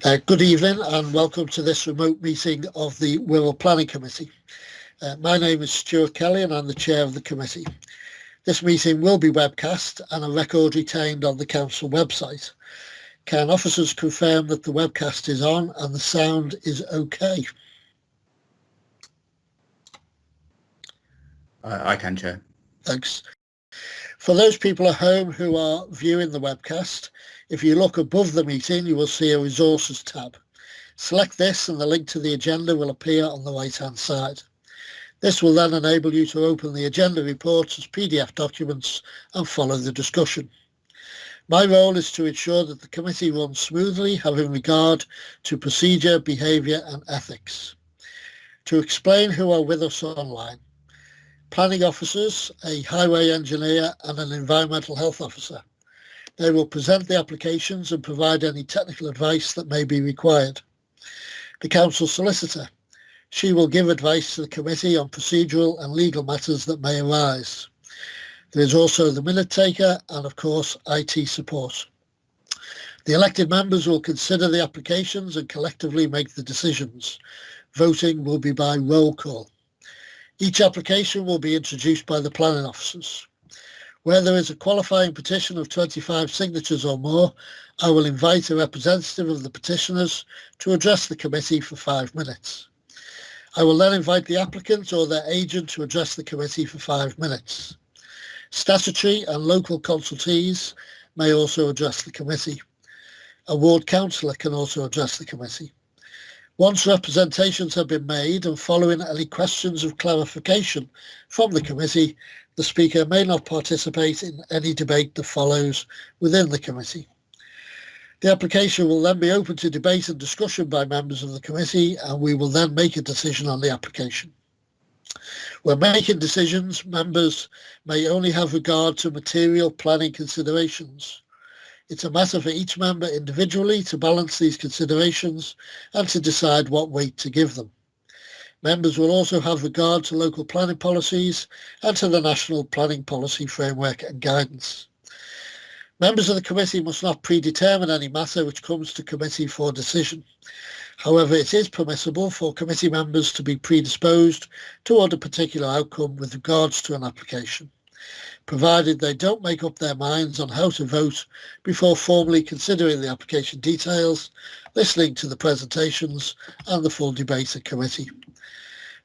Good evening and welcome to this remote meeting of the Wirral Planning Committee. My name is Stuart Kelly and I'm the chair of the committee. This meeting will be webcast and a record retained on the council website. Can officers confirm that the webcast is on and the sound is okay? I can, Chair. Thanks. For those people at home who are viewing the webcast, if you look above the meeting, you will see a resources tab. Select this and the link to the agenda will appear on the right-hand side. This will then enable you to open the agenda reports as PDF documents and follow the discussion. My role is to ensure that the committee runs smoothly, having regard to procedure, behaviour and ethics. To explain who are with us online: planning officers, a highway engineer and an environmental health officer. They will present the applications and provide any technical advice that may be required. The council solicitor. She will give advice to the committee on procedural and legal matters that may arise. There is also the minute taker and, of course, IT support. The elected members will consider the applications and collectively make the decisions. Voting will be by roll call. Each application will be introduced by the planning officers. Where there is a qualifying petition of 25 signatures or more, I will invite a representative of the petitioners to address the committee for 5 minutes. I will then invite the applicant or their agent to address the committee for 5 minutes. Statutory and local consultees may also address the committee. A ward councillor can also address the committee. Once representations have been made and following any questions of clarification from the committee, the speaker may not participate in any debate that follows within the committee. The application will then be open to debate and discussion by members of the committee, and we will then make a decision on the application. When making decisions, members may only have regard to material planning considerations. It's a matter for each member individually to balance these considerations and to decide what weight to give them. Members will also have regard to local planning policies and to the National Planning Policy Framework and Guidance. Members of the committee must not predetermine any matter which comes to committee for decision. However, it is permissible for committee members to be predisposed toward a particular outcome with regards to an application, provided they don't make up their minds on how to vote before formally considering the application details, listening to the presentations and the full debate at committee.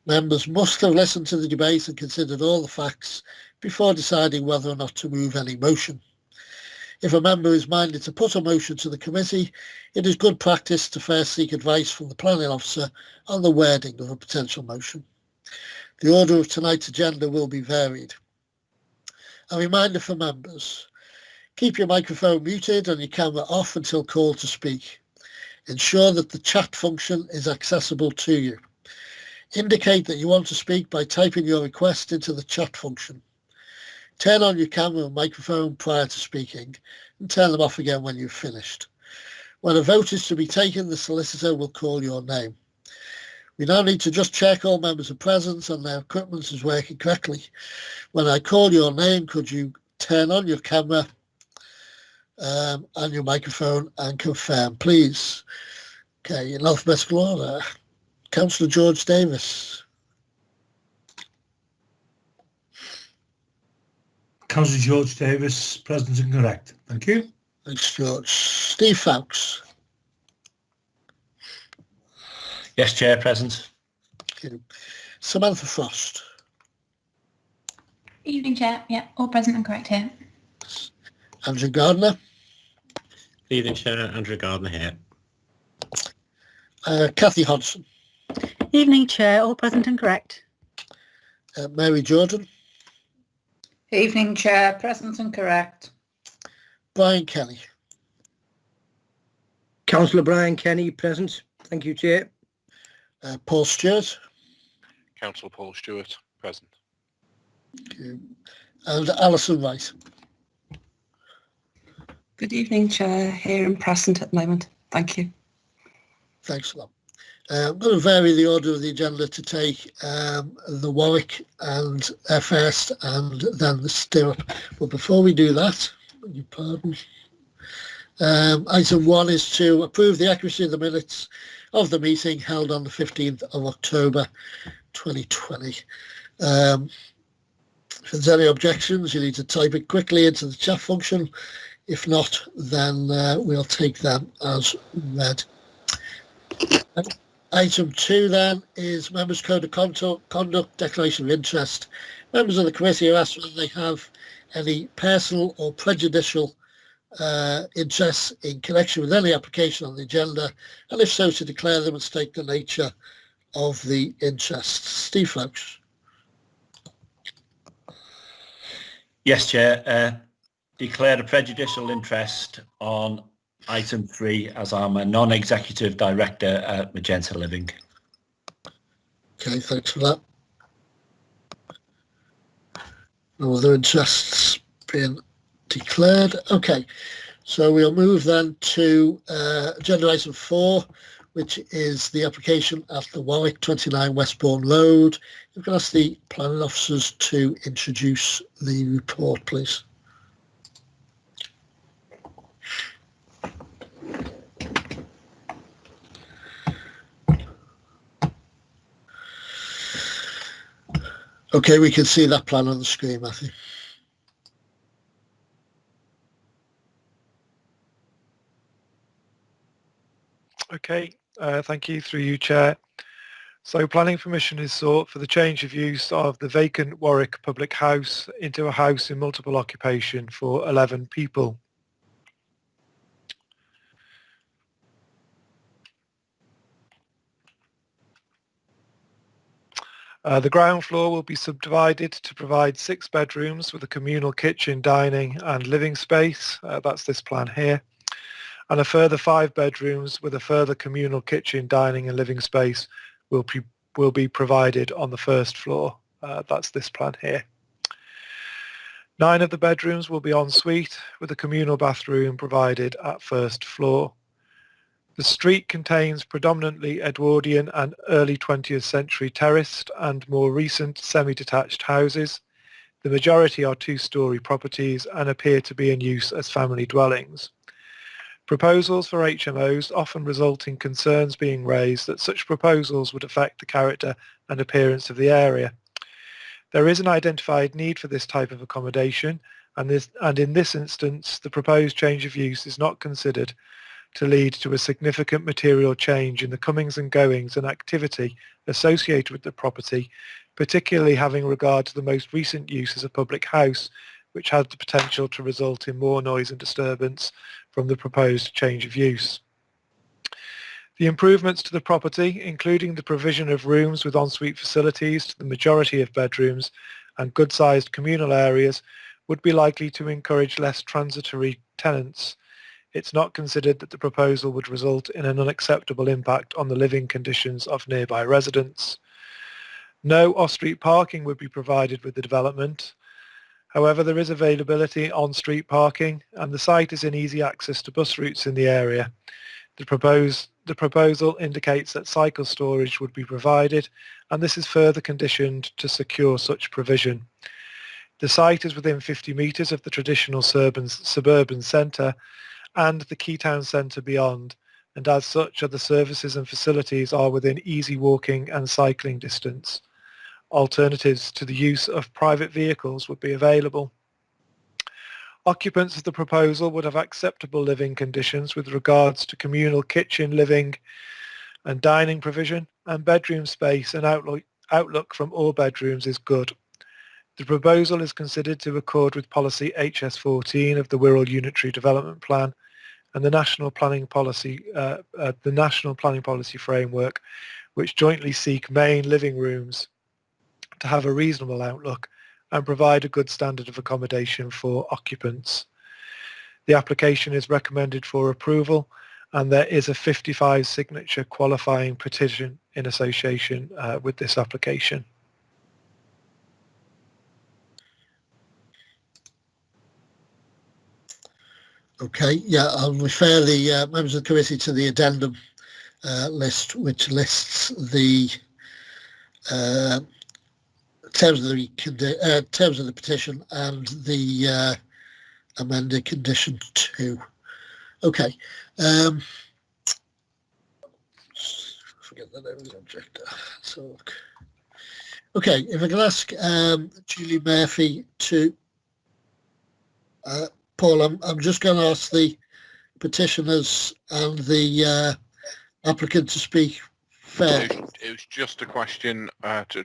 Members must have listened to the debate and considered all the facts before deciding whether or not to move any motion. If a member is minded to put a motion to the committee, it is good practice to first seek advice from the planning officer on the wording of a potential motion. The order of tonight's agenda will be varied. A reminder for members: keep your microphone muted and your camera off until called to speak. Ensure that the chat function is accessible to you. Indicate that you want to speak by typing your request into the chat function. Turn on your camera and microphone prior to speaking and turn them off again when you've finished. When a vote is to be taken, the solicitor will call your name. We now need to just check all members are present and their equipment is working correctly. When I call your name, could you turn on your camera and your microphone and confirm, please? Okay, in alphabetical order. Councillor George Davis. Councillor George Davis, present and correct. Thank you. Thanks, George. Steve Foulkes. Yes, Chair, present. Thank you. Samantha Frost. Evening, Chair. Yeah, all present and correct here. Andrew Gardner. Evening, Chair. Andrew Gardner here. Kathy Hodson. Evening, Chair. All present and correct. Mary Jordan. Evening, Chair. Present and correct. Brian Kelly. Councillor Brian Kenny, present. Thank you, Chair. Paul Stewart. Councillor Paul Stewart, present. Thank you. And Alison Wright. Good evening, Chair. Here and present at the moment. Thank you. Thanks a lot. I'm going to vary the order of the agenda to take the Warwick and first and then the Stirrup. But before we do that, your pardon, Item 1 is to approve the accuracy of the minutes of the meeting held on the 15th of October 2020. If there's any objections, you need to type it quickly into the chat function. If not, then we'll take them as read. Item 2 then is Members' Code of Conduct Declaration of Interest. Members of the committee are asked whether they have any personal or prejudicial interests in connection with any application on the agenda, and if so, to declare them and state the nature of the interests. Steve Foulkes. Yes, Chair. Declare a prejudicial interest on item 3 as I'm a non-executive director at Magenta Living. Okay, thanks for that. No other interests being declared. Okay, so we'll move then to agenda item 4, which is the application at the Warwick 29 Westbourne Road. You can ask the planning officers to introduce the report, please. Okay, we can see that plan on the screen, Matthew. Okay, thank you through you, Chair. So planning permission is sought for the change of use of the vacant Warwick public house into a house in multiple occupation for 11 people. The ground floor will be subdivided to provide 6 bedrooms with a communal kitchen, dining and living space. That's this plan here. And a further 5 bedrooms with a further communal kitchen, dining and living space will be provided on the first floor. That's this plan here. 9 of the bedrooms will be en suite with a communal bathroom provided at first floor. The street contains predominantly Edwardian and early 20th century terraced and more recent semi-detached houses. The majority are 2-storey properties and appear to be in use as family dwellings. Proposals for HMOs often result in concerns being raised that such proposals would affect the character and appearance of the area. There is an identified need for this type of accommodation, and in this instance, the proposed change of use is not considered to lead to a significant material change in the comings and goings and activity associated with the property, particularly having regard to the most recent use as a public house, which has the potential to result in more noise and disturbance from the proposed change of use. The improvements to the property, including the provision of rooms with ensuite facilities to the majority of bedrooms and good-sized communal areas, would be likely to encourage less transitory tenants. It's not considered that the proposal would result in an unacceptable impact on the living conditions of nearby residents. No off-street parking would be provided with the development. However, there is availability on-street parking and the site is in easy access to bus routes in the area. The proposal indicates that cycle storage would be provided, and this is further conditioned to secure such provision. The site is within 50 metres of the traditional suburban centre and the key town centre beyond, and as such other services and facilities are within easy walking and cycling distance. Alternatives to the use of private vehicles would be available. Occupants of the proposal would have acceptable living conditions with regards to communal kitchen, living and dining provision, and bedroom space and outlook from all bedrooms is good. The proposal is considered to accord with policy HS14 of the Wirral Unitary Development Plan and the National Planning Policy Framework, which jointly seek main living rooms to have a reasonable outlook and provide a good standard of accommodation for occupants. The application is recommended for approval, and there is a 55 signature qualifying petition in association with this application. Okay, yeah, I'll refer the members of the committee to the addendum list, which lists the terms of the petition and the amended condition 2. Okay. Forget the name of the objector. So look. Okay, if I can ask Julie Murphy to Paul, I'm just going to ask the petitioners and the applicant to speak first. It was just a question,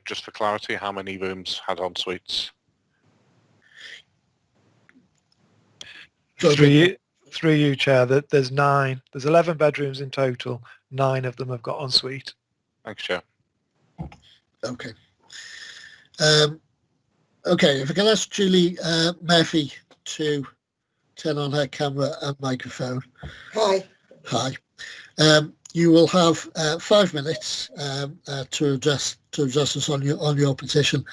just for clarity, how many rooms had en suites? Through you, Chair, that there's 9. There's 11 bedrooms in total. 9 of them have got ensuite. Thanks, Chair. Okay. Okay, if I can ask Julie Murphy to turn on her camera and microphone. Hi. Hi. You will have 5 minutes to address us on your petition,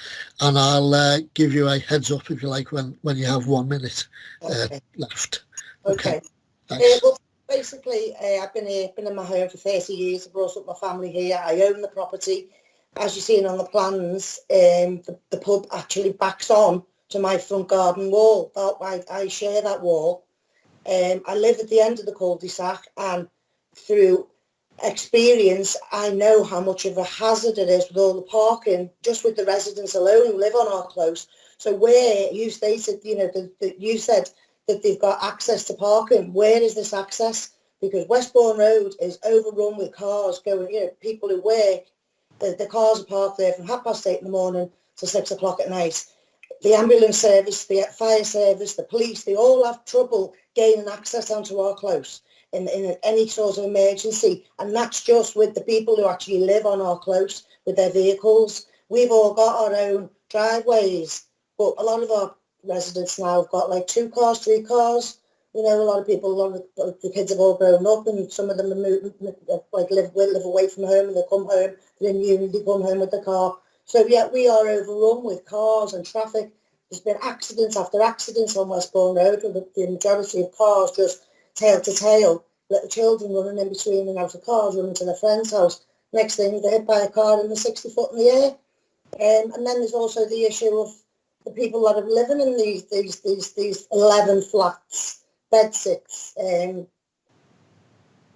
and I'll give you a heads up if you like when you have 1 minute left. Okay. Thanks. Well, basically, I've been in my home for 30 years. I brought up my family here. I own the property. As you've seen on the plans, the pub actually backs on to my front garden wall. I share that wall. I live at the end of the cul-de-sac, and through experience, I know how much of a hazard it is with all the parking, just with the residents alone who live on our close. So where you stated, that you said that they've got access to parking, where is this access? Because Westbourne Road is overrun with cars going, people who work, the cars are parked there from 8:30 in the morning to 6 o'clock at night. The ambulance service, the fire service, the police, they all have trouble gaining access onto our close in any sort of emergency. And that's just with the people who actually live on our close with their vehicles. We've all got our own driveways, but a lot of our residents now have got like 2 cars, 3 cars. A lot of the kids have all grown up, and some of them are moving, live away from home, and they come home, they're in uni, they come home with the car. So yeah, we are overrun with cars and traffic. There's been accidents after accidents on Westbourne Road, with the majority of cars just tail to tail, little children running in between and out of cars, running to their friend's house. Next thing, they're hit by a car and they're 60 foot in the air. And then there's also the issue of the people that are living in these 11 flats, bed-sits. Who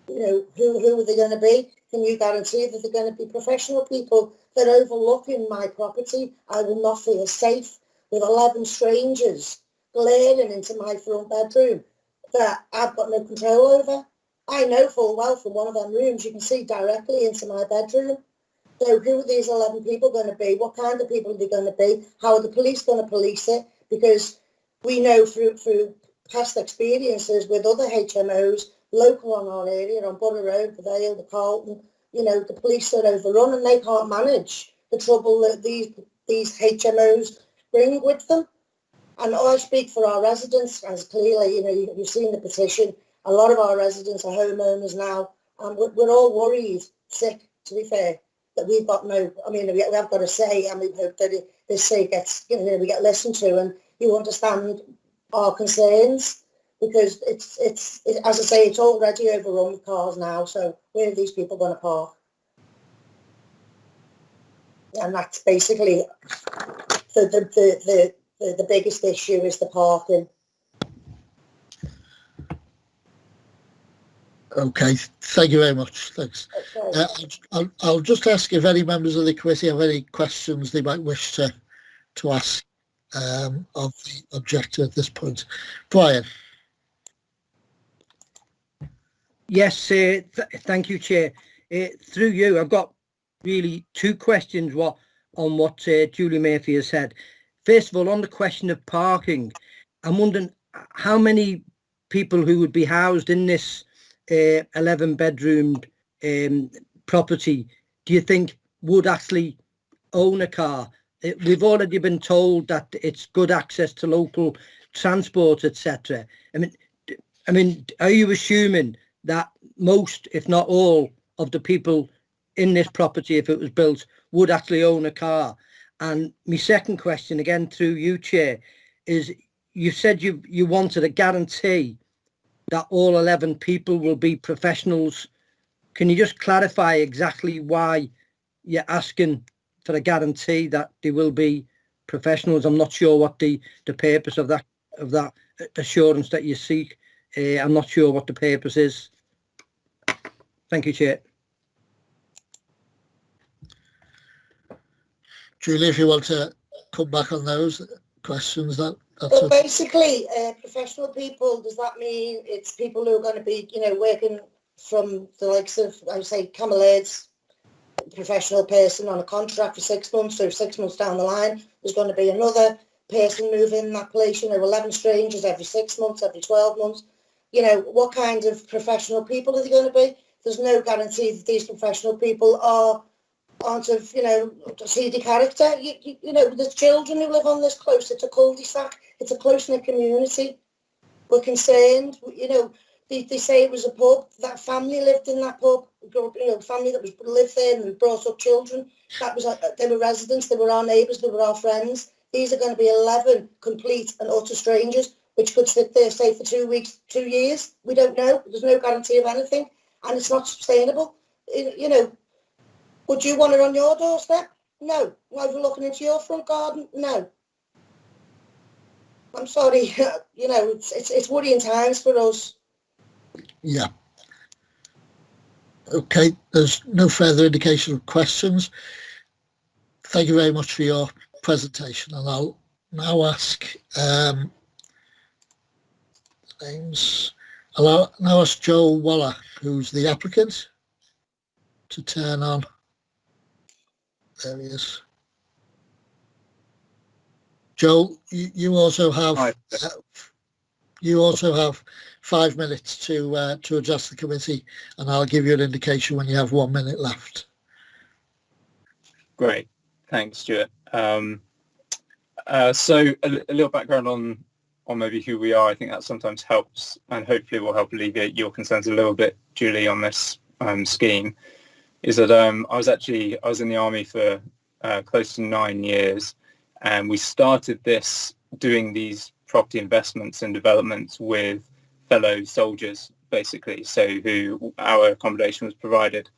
are they going to be? Can you guarantee that they're going to be professional people that are overlooking my property? I will not feel safe with 11 strangers glaring into my front bedroom that I've got no control over. I know full well from one of them rooms you can see directly into my bedroom. So who are these 11 people going to be? What kind of people are they going to be? How are the police going to police it? Because we know through past experiences with other HMOs, local on our area, on Borough Road, the Vale, the Carlton, the police are overrun and they can't manage the trouble that these HMOs bring with them. And I speak for our residents, as clearly, you've seen the petition. A lot of our residents are homeowners now, and we're all worried, sick, to be fair, that we've got we have got a say, and we hope that this say gets, we get listened to, and you understand our concerns, because it's as I say, it's already overrun with cars now. So where are these people going to park? And that's basically the biggest issue is the parking. Okay, thank you very much. Thanks. Okay. I'll just ask if any members of the committee have any questions they might wish to ask of the objector at this point. Brian. Yes, thank you, Chair. Through you, I've got really 2 questions on what Julie Murphy has said. First of all, on the question of parking, I'm wondering how many people who would be housed in this 11-bedroomed property do you think would actually own a car? We've already been told that it's good access to local transport, etc. I mean, are you assuming that most, if not all, of the people in this property, if it was built, would actually own a car? And my second question, again through you, Chair, is you said you wanted a guarantee that all 11 people will be professionals. Can you just clarify exactly why you're asking for a guarantee that they will be professionals? I'm not sure what the purpose of that assurance that you seek I'm not sure what the purpose is. Thank you, Chair. Julie, if you want to come back on those questions, that's But basically, professional people, does that mean it's people who are going to be, working from the likes of, I would say, Cllr's professional person on a contract for 6 months, so 6 months down the line, there's going to be another person moving that place, 11 strangers every 6 months, every 12 months. What kind of professional people are they going to be? There's no guarantee that these professional people aren't of, seedy character. There's children who live on this close. It's a cul-de-sac. It's a close-knit community. We're concerned. They say it was a pub. That family lived in that pub. Family that lived there and brought up children. They were residents. They were our neighbours. They were our friends. These are going to be 11 complete and utter strangers, which could sit there, say, for 2 weeks, 2 years. We don't know. There's no guarantee of anything, and it's not sustainable. Would you want it on your doorstep? No. Overlooking into your front garden? No. I'm sorry. It's worrying times for us. Yeah. Okay, there's no further indication of questions. Thank you very much for your presentation, and I'll now ask names. I'll now ask Joel Waller, who's the applicant, to turn on. There he is. Joel, you also have 5 minutes to address the committee, and I'll give you an indication when you have 1 minute left. Great, thanks, Stuart. So a little background on maybe who we are. I think that sometimes helps, and hopefully will help alleviate your concerns a little bit, Julie, on this scheme. Is that I was in the army for close to 9 years, and we started doing these property investments and developments with fellow soldiers, basically. So who our accommodation was provided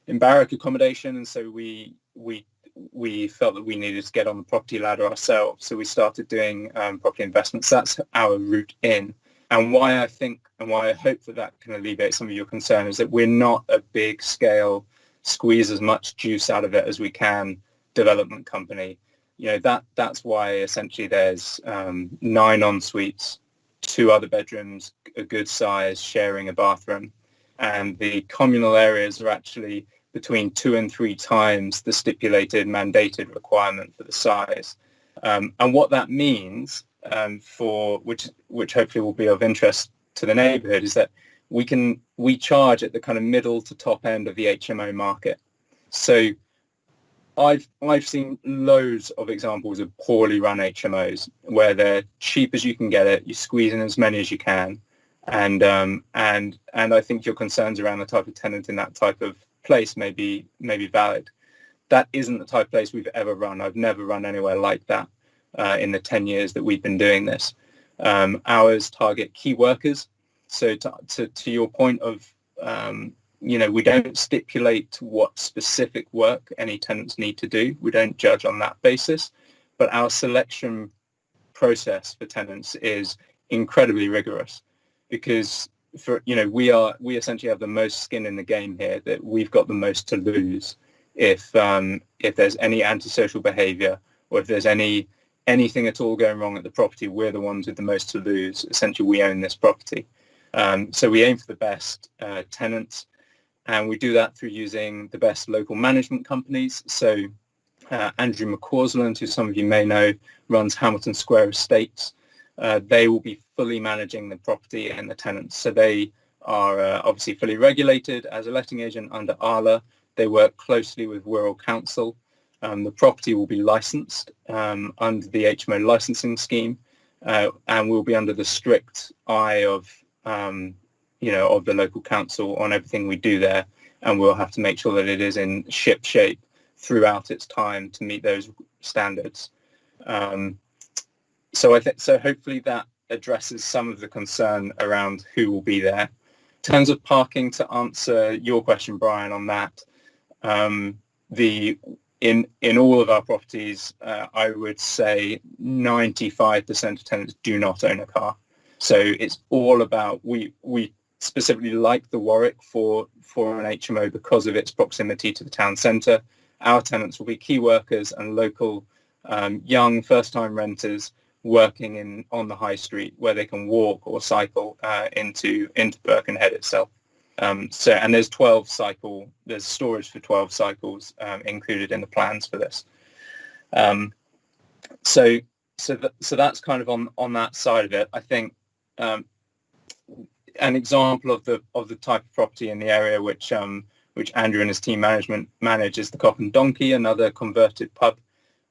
in barrack accommodation, and so we felt that we needed to get on the property ladder ourselves. So we started doing property investments. That's our route in. And why I hope that can alleviate some of your concern is that we're not a big scale, squeeze as much juice out of it as we can development company. That's why essentially there's 9 en-suites, 2 other bedrooms, a good size, sharing a bathroom, and the communal areas are actually between 2 and 3 times the stipulated mandated requirement for the size. And what that means, which hopefully will be of interest to the neighbourhood, is that we charge at the kind of middle to top end of the HMO market. So I've seen loads of examples of poorly run HMOs where they're cheap as you can get it, you squeeze in as many as you can, and I think your concerns around the type of tenant in that type of place may be valid. That isn't the type of place we've ever run. I've never run anywhere like that in the 10 years that we've been doing this. Ours target key workers. So to your point of, we don't stipulate what specific work any tenants need to do. We don't judge on that basis, but our selection process for tenants is incredibly rigorous, because we essentially have the most skin in the game here, that we've got the most to lose if there's any antisocial behaviour, or if there's anything at all going wrong at the property. We're the ones with the most to lose. Essentially, we own this property. So we aim for the best tenants, and we do that through using the best local management companies. So Andrew McCausland, who some of you may know, runs Hamilton Square Estates. They will be fully managing the property and the tenants. So they are obviously fully regulated as a letting agent under ARROWE. They work closely with Wirral Council. The property will be licensed under the HMO licensing scheme, and will be under the strict eye of the local council on everything we do there, and we'll have to make sure that it is in ship shape throughout its time to meet those standards. So hopefully that addresses some of the concern around who will be there. In terms of parking, to answer your question, Brian, on that, in all of our properties, I would say 95% of tenants do not own a car. So it's all about, we specifically like the Warwick for an HMO because of its proximity to the town centre. Our tenants will be key workers and local young first-time renters working on the high street where they can walk or cycle into Birkenhead itself. And there's storage for 12 cycles included in the plans for this. So that's kind of on that side of it. I think an example of the type of property in the area which Andrew and his team management manage is the Cock and Donkey, another converted pub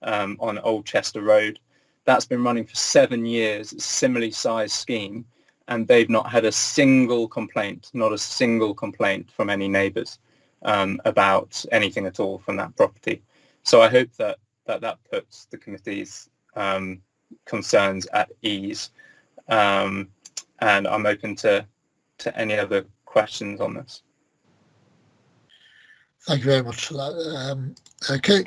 on Old Chester Road. That's been running for 7 years, a similarly sized scheme, and they've not had a single complaint, not a single complaint from any neighbours about anything at all from that property. So I hope that puts the committee's concerns at ease, and I'm open to any other questions on this. Thank you very much for that.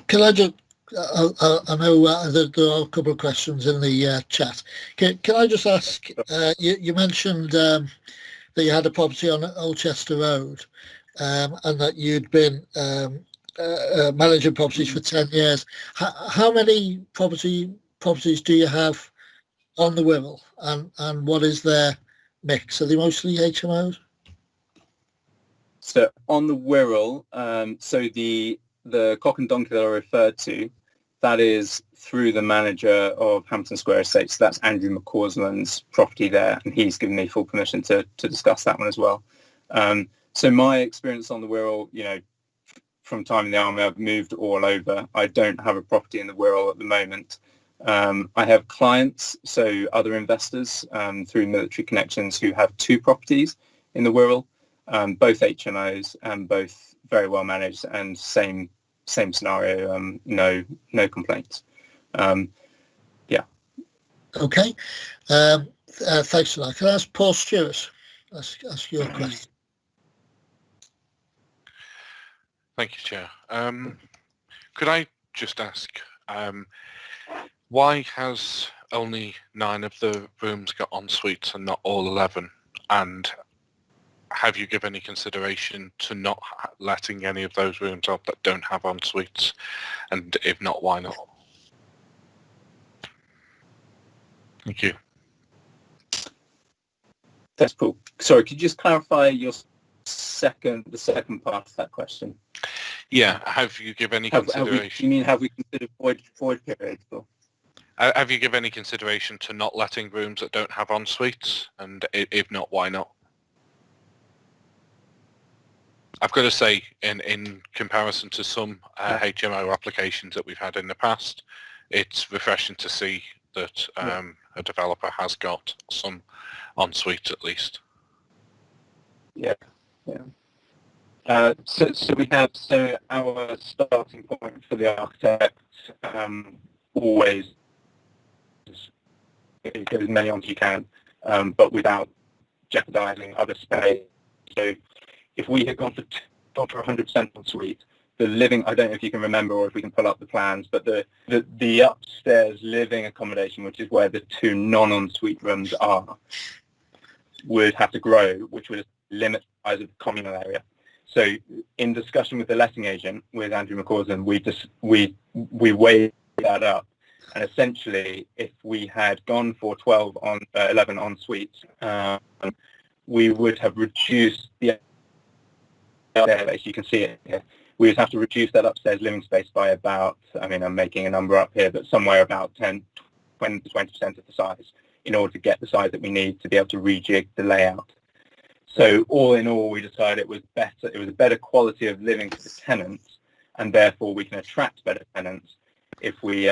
Can I just, I know there are a couple of questions in the chat. Can I just ask, you mentioned that you had a property on Old Chester Road and that you'd been managing properties for 10 years. How many properties do you have on the Wirral, and what is their mix? Are they mostly HMOs? So on the Wirral, so the Cock and Donkey that I referred to, that is through the manager of Hampton Square Estates. So that's Andrew McCausland's property there, and he's given me full permission to discuss that one as well. So my experience on the Wirral, from time in the army, I've moved all over. I don't have a property in the Wirral at the moment. I have clients, so other investors through military connections who have 2 properties in the Wirral, both HMOs and both very well managed, and same scenario, no complaints. Yeah. Okay. Thanks for that. Can I ask Paul Stuart? Ask your question. Thank you, Chair. Could I just ask, why has only 9 of the rooms got en suites and not all 11? And have you given any consideration to not letting any of those rooms up that don't have en suites? And if not, why not? Thank you. That's cool. Sorry, could you just clarify the second part of that question? Yeah, have you given any consideration? Have we considered void periods? Have you given any consideration to not letting rooms that don't have en suites? And if not, why not? I've got to say, in comparison to some HMO applications that we've had in the past, it's refreshing to see that a developer has got some en suites at least. Yeah. So we have, our starting point for the architect always is get as many on as you can, but without jeopardising other space. So if we had gone for 100% en suite, the living, I don't know if you can remember or if we can pull up the plans, but the upstairs living accommodation, which is where the 2 non-en suite rooms are, would have to grow, which would limit the size of the communal area. So in discussion with the letting agent, with Andrew McCausland, we weighed that up. And essentially, if we had gone for 11 en suites, we would have reduced the upstairs, you can see it here. We would have to reduce that upstairs living space by about, I'm making a number up here, but somewhere about 20% of the size in order to get the size that we need to be able to rejig the layout. So all in all, we decided it was a better quality of living for the tenants, and therefore we can attract better tenants if we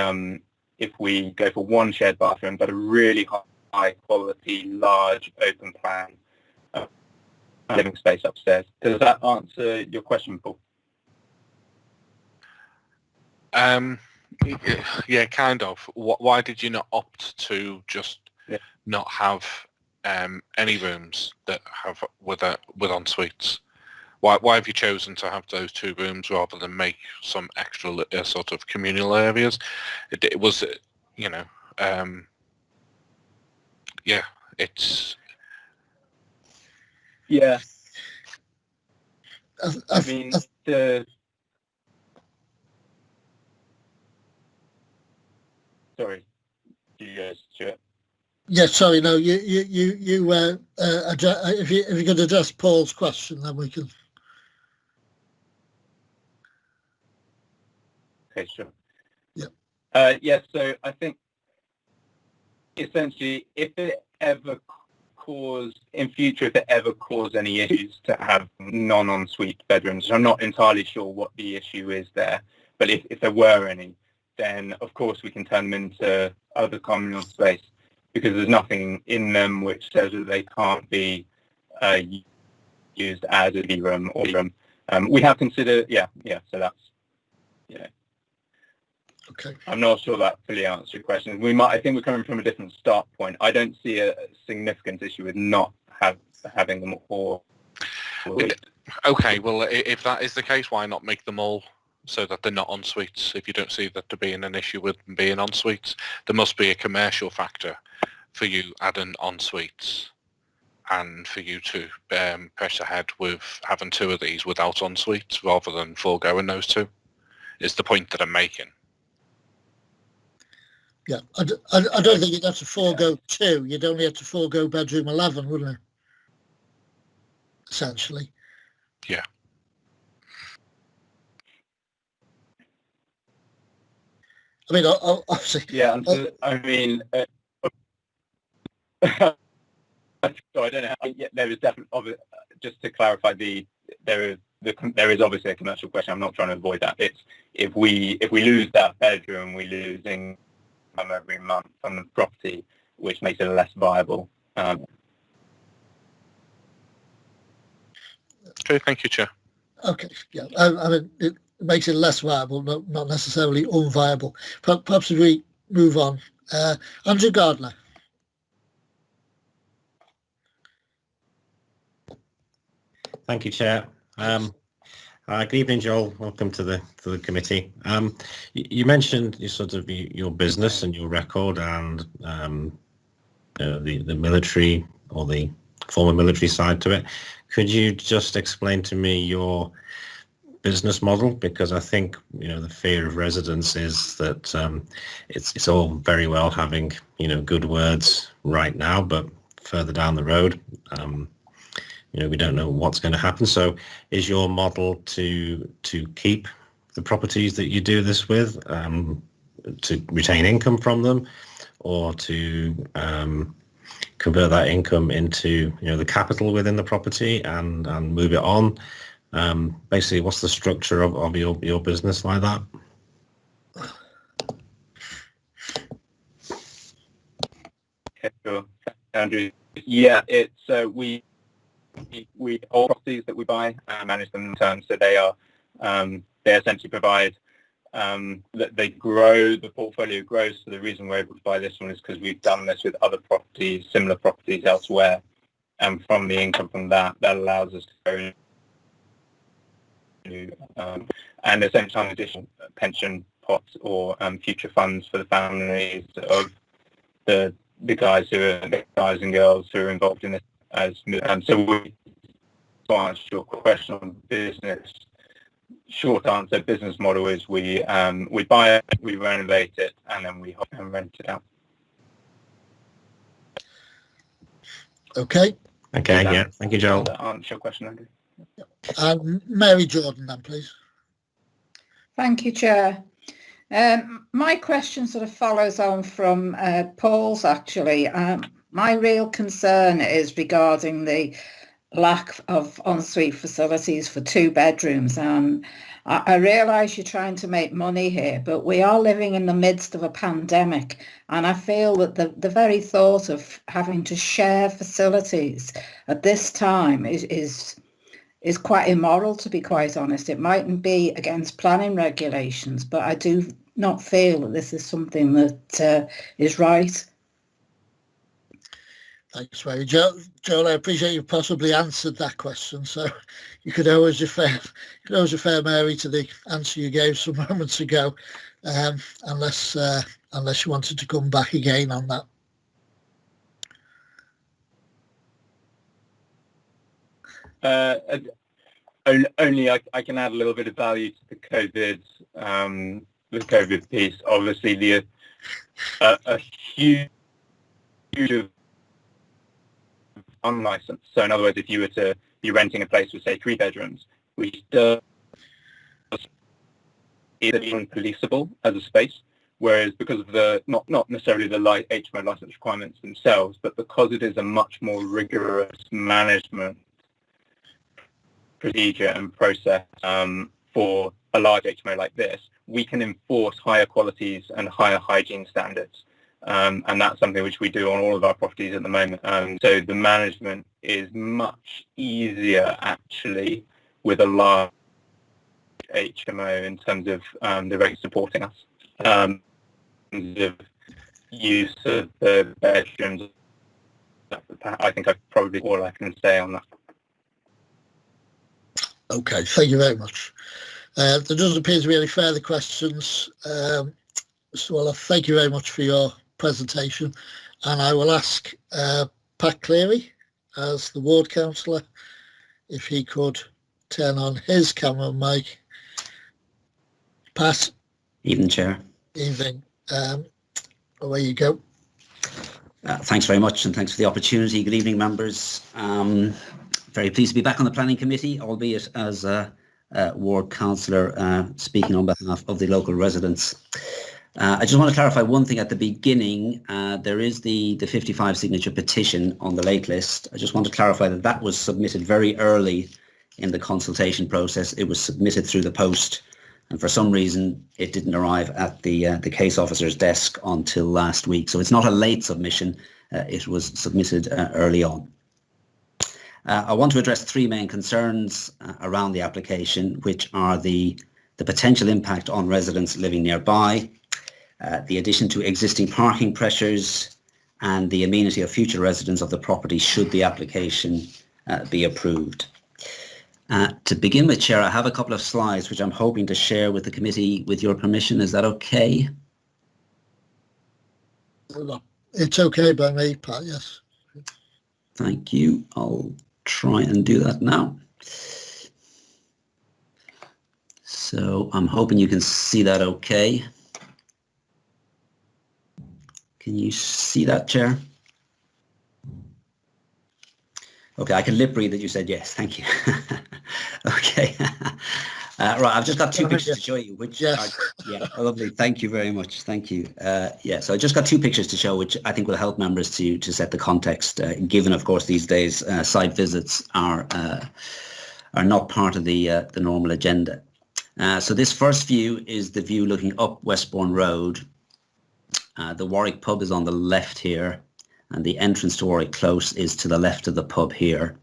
go for 1 shared bathroom, but a really high quality, large, open plan living space upstairs. Does that answer your question, Paul? Yeah, kind of. Why did you not opt to just not have any rooms that have with en suites? Why have you chosen to have those 2 rooms rather than make some extra sort of communal areas? It was, it's Yeah. I I've- mean, sorry, you guys, Stuart. Yeah, sorry, no, you if you could address Paul's question, then we can. Okay, sure. Yeah. Yes, so I think essentially, if it ever caused any issues to have non-ensuite bedrooms, I'm not entirely sure what the issue is there, but if there were any, then of course we can turn them into other communal space, because there's nothing in them which says that they can't be used as a living room or room. We have considered, so that's, Okay. I'm not sure that fully answers your question. I think we're coming from a different start point. I don't see a significant issue with not having them or. okay. Well, if that is the case, why not make them all so that they're not en suites? If you don't see that there being an issue with them being en suites, there must be a commercial factor for you adding en suites, and for you to press ahead with having 2 of these without en suites rather than foregoing those 2. Is the point that I'm making. Yeah, I don't think you'd have to forego 2. You'd only have to forego bedroom 11, wouldn't you? Essentially. Yeah. I mean, obviously. Yeah, I mean, so I don't know. There is definitely, just to clarify, there is obviously a commercial question. I'm not trying to avoid that. It's if we lose that bedroom, we lose income every month on the property, which makes it less viable. Okay, thank you, Chair. Okay, yeah. I mean, it makes it less viable, not necessarily unviable. Perhaps if we move on. Andrew Gardner. Thank you, Chair. Good evening, Joel. Welcome to the committee. You mentioned your business and your record and the military or the former military side to it. Could you just explain to me your business model? Because I think the fear of residents is that it's all very well having good words right now, but further down the road, we don't know what's going to happen. So is your model to keep the properties that you do this with, to retain income from them, or to convert that income into the capital within the property and move it on? Basically, what's the structure of your business like that? Okay, sure. Andrew. Yeah, it's we all properties that we buy manage them in turn, so they essentially provide that they grow, the portfolio grows. So the reason we're able to buy this one is because we've done this with other properties, similar properties elsewhere, and from the income from that allows us to go and at the same time additional pension pots or future funds for the families of the guys and girls who are involved in this. So we answer your question on business. Short answer, business model is we buy it, we renovate it, and then we rent it out. Okay. Okay, yeah. Thank you, Joel. That answer your question, Andrew. Mary Jordan, then, please. Thank you, Chair. My question sort of follows on from Paul's, actually. My real concern is regarding the lack of ensuite facilities for 2 bedrooms. I realise you're trying to make money here, but we are living in the midst of a pandemic, and I feel that the very thought of having to share facilities at this time is quite immoral, to be quite honest. It mightn't be against planning regulations, but I do not feel that this is something that is right. Thanks, Mary. Joel, I appreciate you possibly answered that question, so you could always refer Mary to the answer you gave some moments ago, unless you wanted to come back again on that. Only I can add a little bit of value to the COVID piece. Obviously, a huge unlicensed. So in other words, if you were to be renting a place with say 3 bedrooms, which does isn't even policeable as a space, whereas because of the not necessarily the HMO license requirements themselves, but because it is a much more rigorous management procedure and process for a large HMO like this, we can enforce higher qualities and higher hygiene standards. And that's something which we do on all of our properties at the moment. So the management is much easier actually with a large HMO in terms of the regs supporting us. In terms of use of the bedrooms, I think I've probably all I can say on that. Okay, thank you very much. There doesn't appear to be any further questions. So thank you very much for your presentation, and I will ask Pat Cleary as the ward councillor if he could turn on his camera and mic. Pat. Evening, Chair. Evening. Away you go. Thanks very much, and thanks for the opportunity. Good evening, members. Very pleased to be back on the planning committee, albeit as a ward councillor speaking on behalf of the local residents. I just want to clarify one thing at the beginning. There is the 55 signature petition on the late list. I just want to clarify that that was submitted very early in the consultation process. It was submitted through the post, and for some reason it didn't arrive at the case officer's desk until last week. So it's not a late submission. It was submitted early on. I want to address 3 main concerns around the application, which are the potential impact on residents living nearby, the addition to existing parking pressures, and the amenity of future residents of the property should the application be approved. To begin with, Chair, I have a couple of slides which I'm hoping to share with the committee with your permission. Is that okay? It's okay by me, Pat, yes. Thank you. I'll try and do that now. So I'm hoping you can see that okay. Can you see that, Chair? Okay, I can lip read that you said yes. Thank you. Okay. Right, I've just got 2 pictures to show you, which yes. Yeah, lovely. Thank you very much. Thank you. Yeah, so I just got 2 pictures to show, which I think will help members to set the context. Given, of course, these days site visits are not part of the normal agenda. So this first view is the view looking up Westbourne Road. The Warwick pub is on the left here, and the entrance to Warwick Close is to the left of the pub here.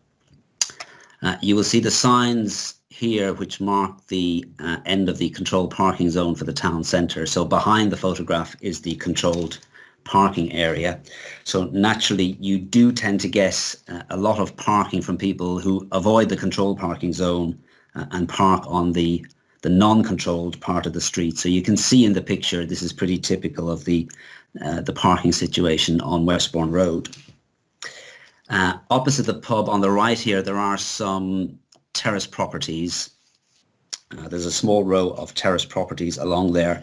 You will see the signs here which mark the end of the controlled parking zone for the town centre. So behind the photograph is the controlled parking area. So naturally you do tend to get a lot of parking from people who avoid the controlled parking zone and park on the non-controlled part of the street. So you can see in the picture this is pretty typical of the parking situation on Westbourne Road. Opposite the pub on the right here, there are some terrace properties. There's a small row of terrace properties along there.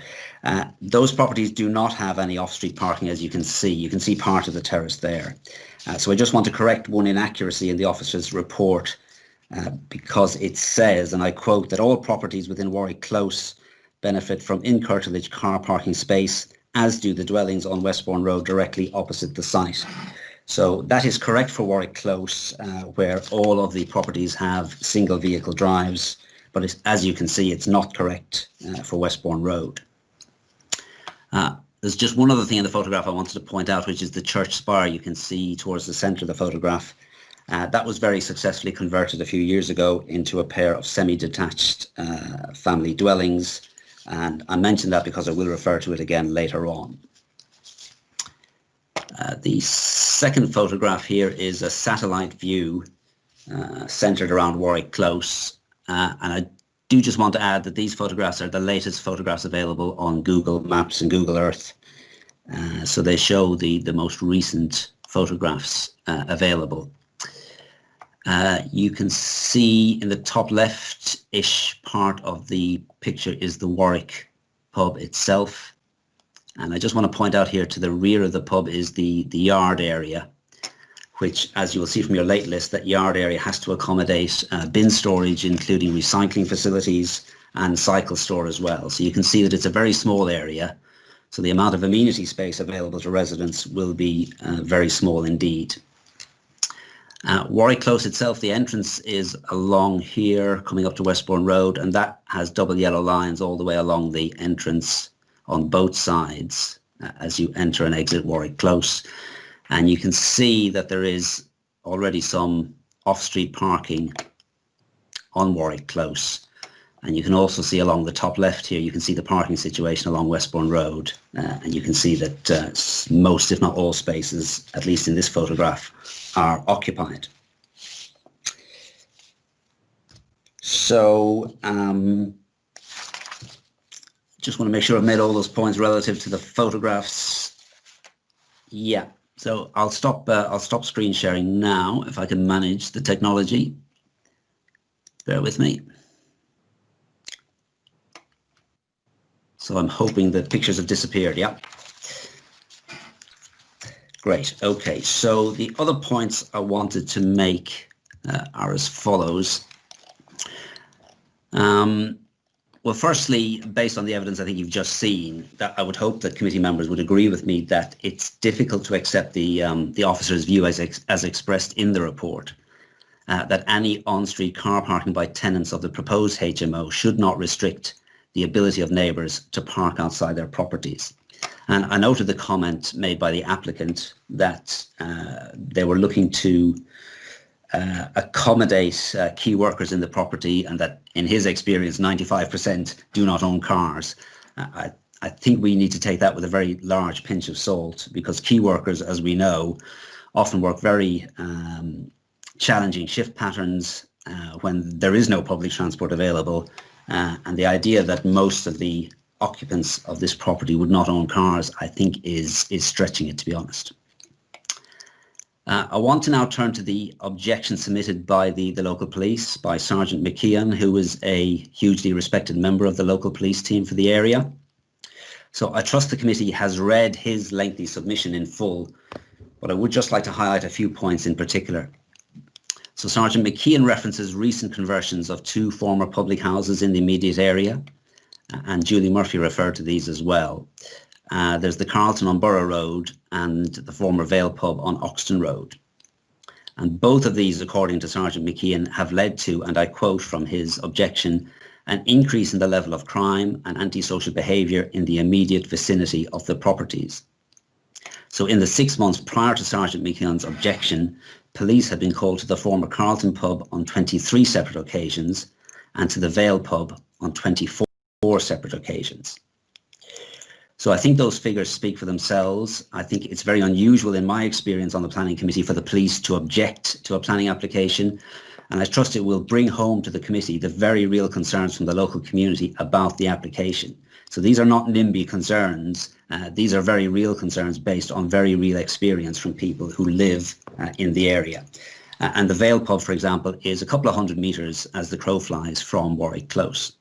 Those properties do not have any off-street parking, as you can see. You can see part of the terrace there. So I just want to correct one inaccuracy in the officer's report because it says, and I quote, that all properties within Warwick Close benefit from in-curtilage car parking space, as do the dwellings on Westbourne Road directly opposite the site. So that is correct for Warwick Close, where all of the properties have single vehicle drives, but as you can see, it's not correct for Westbourne Road. There's just one other thing in the photograph I wanted to point out, which is the church spire you can see towards the centre of the photograph. That was very successfully converted a few years ago into a pair of semi-detached family dwellings, and I mentioned that because I will refer to it again later on. The second photograph here is a satellite view centred around Warwick Close, and I do just want to add that these photographs are the latest photographs available on Google Maps and Google Earth, so they show the most recent photographs available. You can see in the top left-ish part of the picture is the Warwick pub itself. And I just want to point out here to the rear of the pub is the yard area, which, as you will see from your late list, that yard area has to accommodate bin storage, including recycling facilities and cycle store as well. So you can see that it's a very small area. So the amount of amenity space available to residents will be very small indeed. Warwick Close itself, the entrance is along here coming up to Westbourne Road, and that has double yellow lines all the way along the entrance on both sides as you enter and exit Warwick Close. And you can see that there is already some off-street parking on Warwick Close. And you can also see along the top left here, you can see the parking situation along Westbourne Road. And you can see that most, if not all spaces, at least in this photograph, are occupied. So just want to make sure I've made all those points relative to the photographs. Yeah, so I'll stop screen sharing now if I can manage the technology. Bear with me. So I'm hoping the pictures have disappeared. Yeah. Great. Okay. So the other points I wanted to make are as follows. Well, firstly, based on the evidence I think you've just seen, that I would hope that committee members would agree with me that it's difficult to accept the officer's view as expressed in the report, that any on-street car parking by tenants of the proposed HMO should not restrict the ability of neighbours to park outside their properties. And I noted the comment made by the applicant that they were looking to accommodate key workers in the property, and that in his experience 95% do not own cars. I think we need to take that with a very large pinch of salt, because key workers, as we know, often work very challenging shift patterns when there is no public transport available. And the idea that most of the occupants of this property would not own cars, I think is stretching it, to be honest. I want to now turn to the objection submitted by the local police, by Sergeant McKeon, who is a hugely respected member of the local police team for the area. So I trust the committee has read his lengthy submission in full, but I would just like to highlight a few points in particular. So Sergeant McKeon references recent conversions of 2 former public houses in the immediate area, and Julie Murphy referred to these as well. There's the Carlton on Borough Road and the former Vale Pub on Oxton Road. And both of these, according to Sergeant McKeon, have led to, and I quote from his objection, an increase in the level of crime and antisocial behaviour in the immediate vicinity of the properties. So in the 6 months prior to Sergeant McKeon's objection, police had been called to the former Carlton pub on 23 separate occasions and to the Vale pub on 24 separate occasions. So I think those figures speak for themselves. I think it's very unusual in my experience on the planning committee for the police to object to a planning application, and I trust it will bring home to the committee the very real concerns from the local community about the application. So these are not NIMBY concerns. These are very real concerns based on very real experience from people who live in the area. And the Vale pub, for example, is a couple of 100 metres as the crow flies from Warwick Close.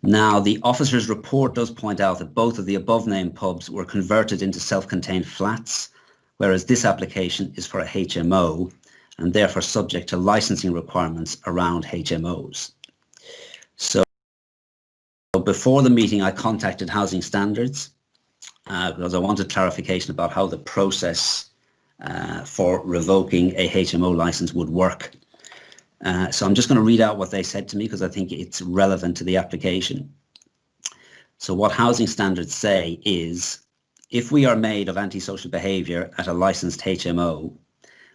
Now, the officer's report does point out that both of the above-named pubs were converted into self-contained flats, whereas this application is for a HMO and therefore subject to licensing requirements around HMOs. So before the meeting, I contacted Housing Standards because I wanted clarification about how the process for revoking a HMO license would work. So I'm just going to read out what they said to me because I think it's relevant to the application. So what Housing Standards say is, if we are made of antisocial behaviour at a licensed HMO,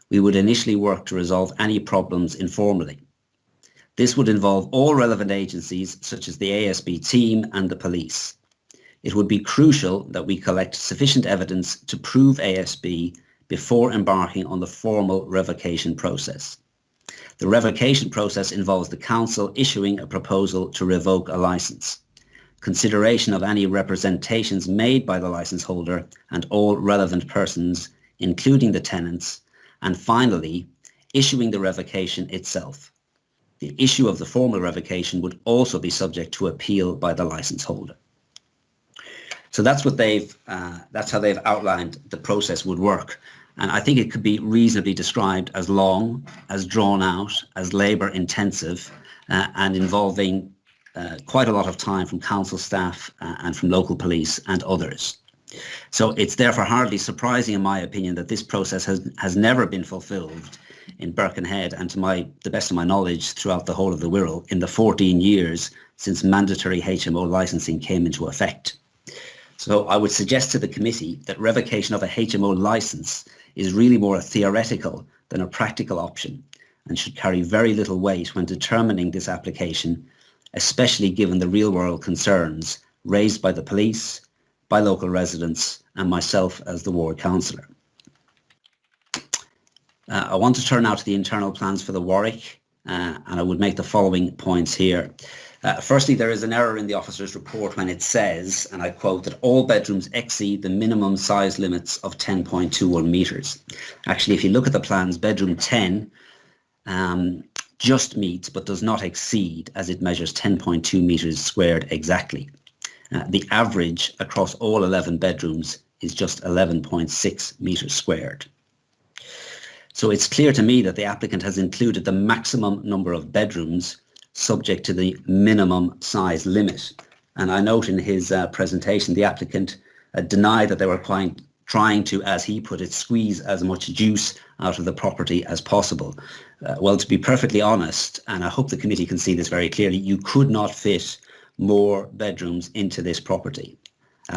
we would initially work to resolve any problems informally. This would involve all relevant agencies such as the ASB team and the police. It would be crucial that we collect sufficient evidence to prove ASB before embarking on the formal revocation process. The revocation process involves the council issuing a proposal to revoke a licence, consideration of any representations made by the licence holder and all relevant persons, including the tenants, and finally, issuing the revocation itself. The issue of the formal revocation would also be subject to appeal by the licence holder. So that's what that's how they've outlined the process would work. And I think it could be reasonably described as long, as drawn out, as labour intensive, and involving quite a lot of time from council staff and from local police and others. So it's therefore hardly surprising, in my opinion, that this process has never been fulfilled in Birkenhead and, to the best of my knowledge, throughout the whole of the Wirral in the 14 years since mandatory HMO licensing came into effect. So I would suggest to the committee that revocation of a HMO licence is really more a theoretical than a practical option and should carry very little weight when determining this application, especially given the real-world concerns raised by the police, by local residents and myself as the ward councillor. I want to turn now to the internal plans for the Warwick, and I would make the following points here. Firstly, there is an error in the officer's report when it says, and I quote, that all bedrooms exceed the minimum size limits of 10.21 metres. Actually, if you look at the plans, bedroom 10 just meets but does not exceed, as it measures 10.2 metres squared exactly. The average across all 11 bedrooms is just 11.6 metres squared. So it's clear to me that the applicant has included the maximum number of bedrooms subject to the minimum size limit. And I note in his presentation, the applicant denied that they were trying to, as he put it, squeeze as much juice out of the property as possible. Well, to be perfectly honest, and I hope the committee can see this very clearly, you could not fit more bedrooms into this property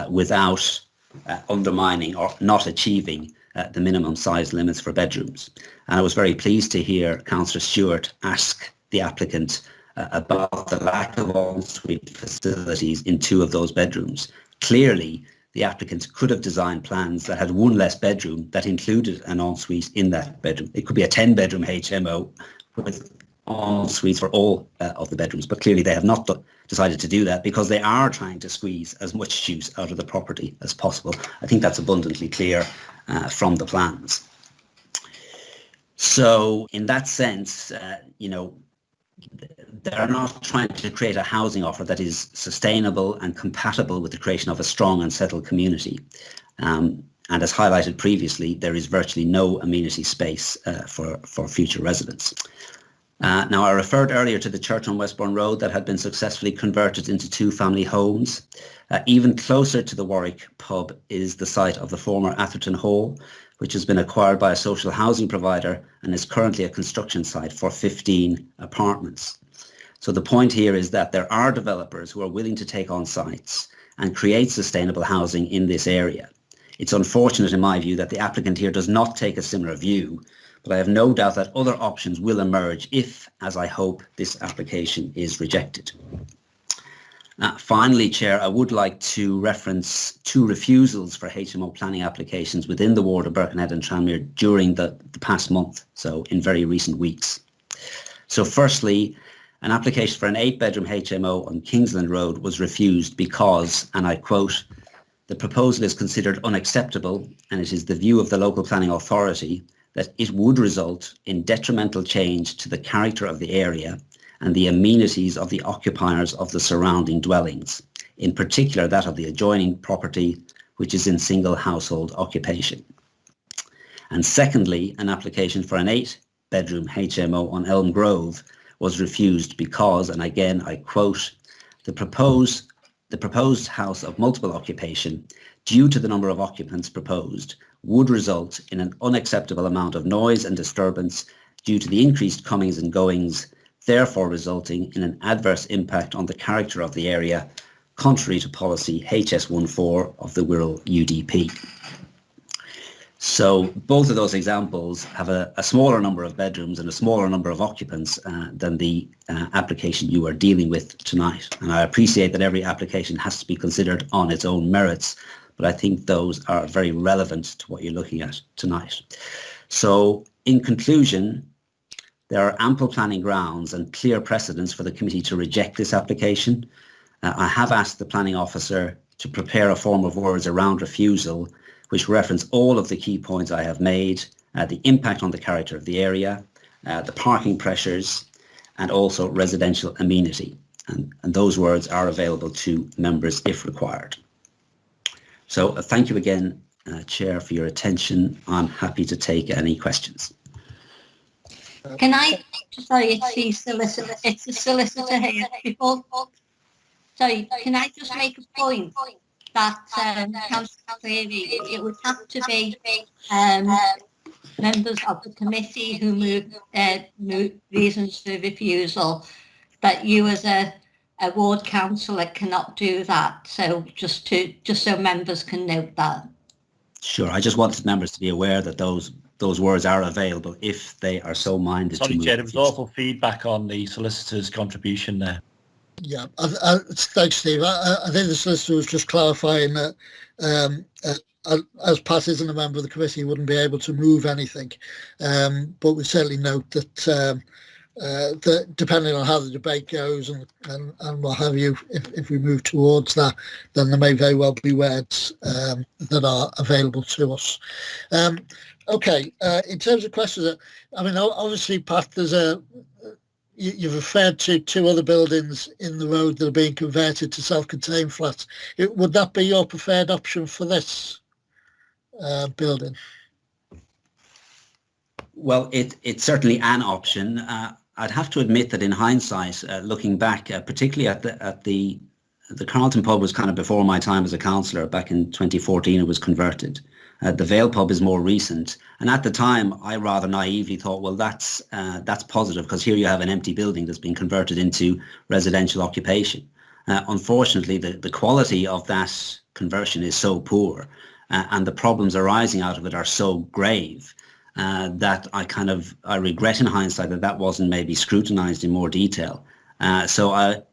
without undermining or not achieving the minimum size limits for bedrooms. And I was very pleased to hear Councillor Stuart ask the applicant about the lack of ensuite facilities in 2 of those bedrooms. Clearly, the applicant could have designed plans that had 1 less bedroom that included an ensuite in that bedroom. It could be a 10-bedroom HMO with en-suites for all of the bedrooms, but clearly they have not decided to do that because they are trying to squeeze as much juice out of the property as possible. I think that's abundantly clear from the plans. So in that sense, they're not trying to create a housing offer that is sustainable and compatible with the creation of a strong and settled community. And as highlighted previously, there is virtually no amenity space for future residents. Now, I referred earlier to the church on Westbourne Road that had been successfully converted into 2 family homes. Even closer to the Warwick pub is the site of the former Atherton Hall, which has been acquired by a social housing provider and is currently a construction site for 15 apartments. So the point here is that there are developers who are willing to take on sites and create sustainable housing in this area. It's unfortunate, in my view, that the applicant here does not take a similar view, but I have no doubt that other options will emerge if, as I hope, this application is rejected. Finally, Chair, I would like to reference 2 refusals for HMO planning applications within the ward of Birkenhead and Tranmere during the past month, so in very recent weeks. So firstly, an application for an 8-bedroom HMO on Kingsland Road was refused because, and I quote, the proposal is considered unacceptable and it is the view of the local planning authority that it would result in detrimental change to the character of the area and the amenities of the occupiers of the surrounding dwellings, in particular that of the adjoining property, which is in single household occupation. And secondly, an application for an 8-bedroom HMO on Elm Grove was refused because, and again I quote, the proposed house of multiple occupation, due to the number of occupants proposed, would result in an unacceptable amount of noise and disturbance due to the increased comings and goings, therefore resulting in an adverse impact on the character of the area, contrary to policy HS14 of the Wirral UDP. So both of those examples have a smaller number of bedrooms and a smaller number of occupants than the application you are dealing with tonight. And I appreciate that every application has to be considered on its own merits, but I think those are very relevant to what you're looking at tonight. So in conclusion, there are ample planning grounds and clear precedents for the committee to reject this application. I have asked the planning officer to prepare a form of words around refusal which reference all of the key points I have made, the impact on the character of the area, the parking pressures, and also residential amenity. And those words are available to members if required. So thank you again, Chair, for your attention. I'm happy to take any questions. Can I, sorry, it's the solicitor here. Sorry, can I just make a point that Councillor Cleary, it would have to be members of the committee who move reasons for refusal, but you as a ward councillor cannot do that. So just so members can note that. Sure, I just wanted members to be aware that those words are available if they are so minded. Sorry, Chair, there was awful feedback on the solicitor's contribution there. Yeah, thanks, Steve. I think the solicitor was just clarifying that as Pat isn't a member of the committee, he wouldn't be able to move anything. But we certainly note that depending on how the debate goes and what have you, if we move towards that, then there may very well be words that are available to us. Okay, in terms of questions, I mean, obviously, Pat, you've referred to 2 other buildings in the road that are being converted to self-contained flats. Would that be your preferred option for this building? Well, it's certainly an option. I'd have to admit that in hindsight, looking back, particularly at the Carlton pub was kind of before my time as a councillor. Back in 2014, it was converted. The Vale pub is more recent, and at the time, I rather naively thought, well, that's positive because here you have an empty building that's been converted into residential occupation. Unfortunately, the quality of that conversion is so poor, and the problems arising out of it are so grave that I regret in hindsight that wasn't maybe scrutinised in more detail. So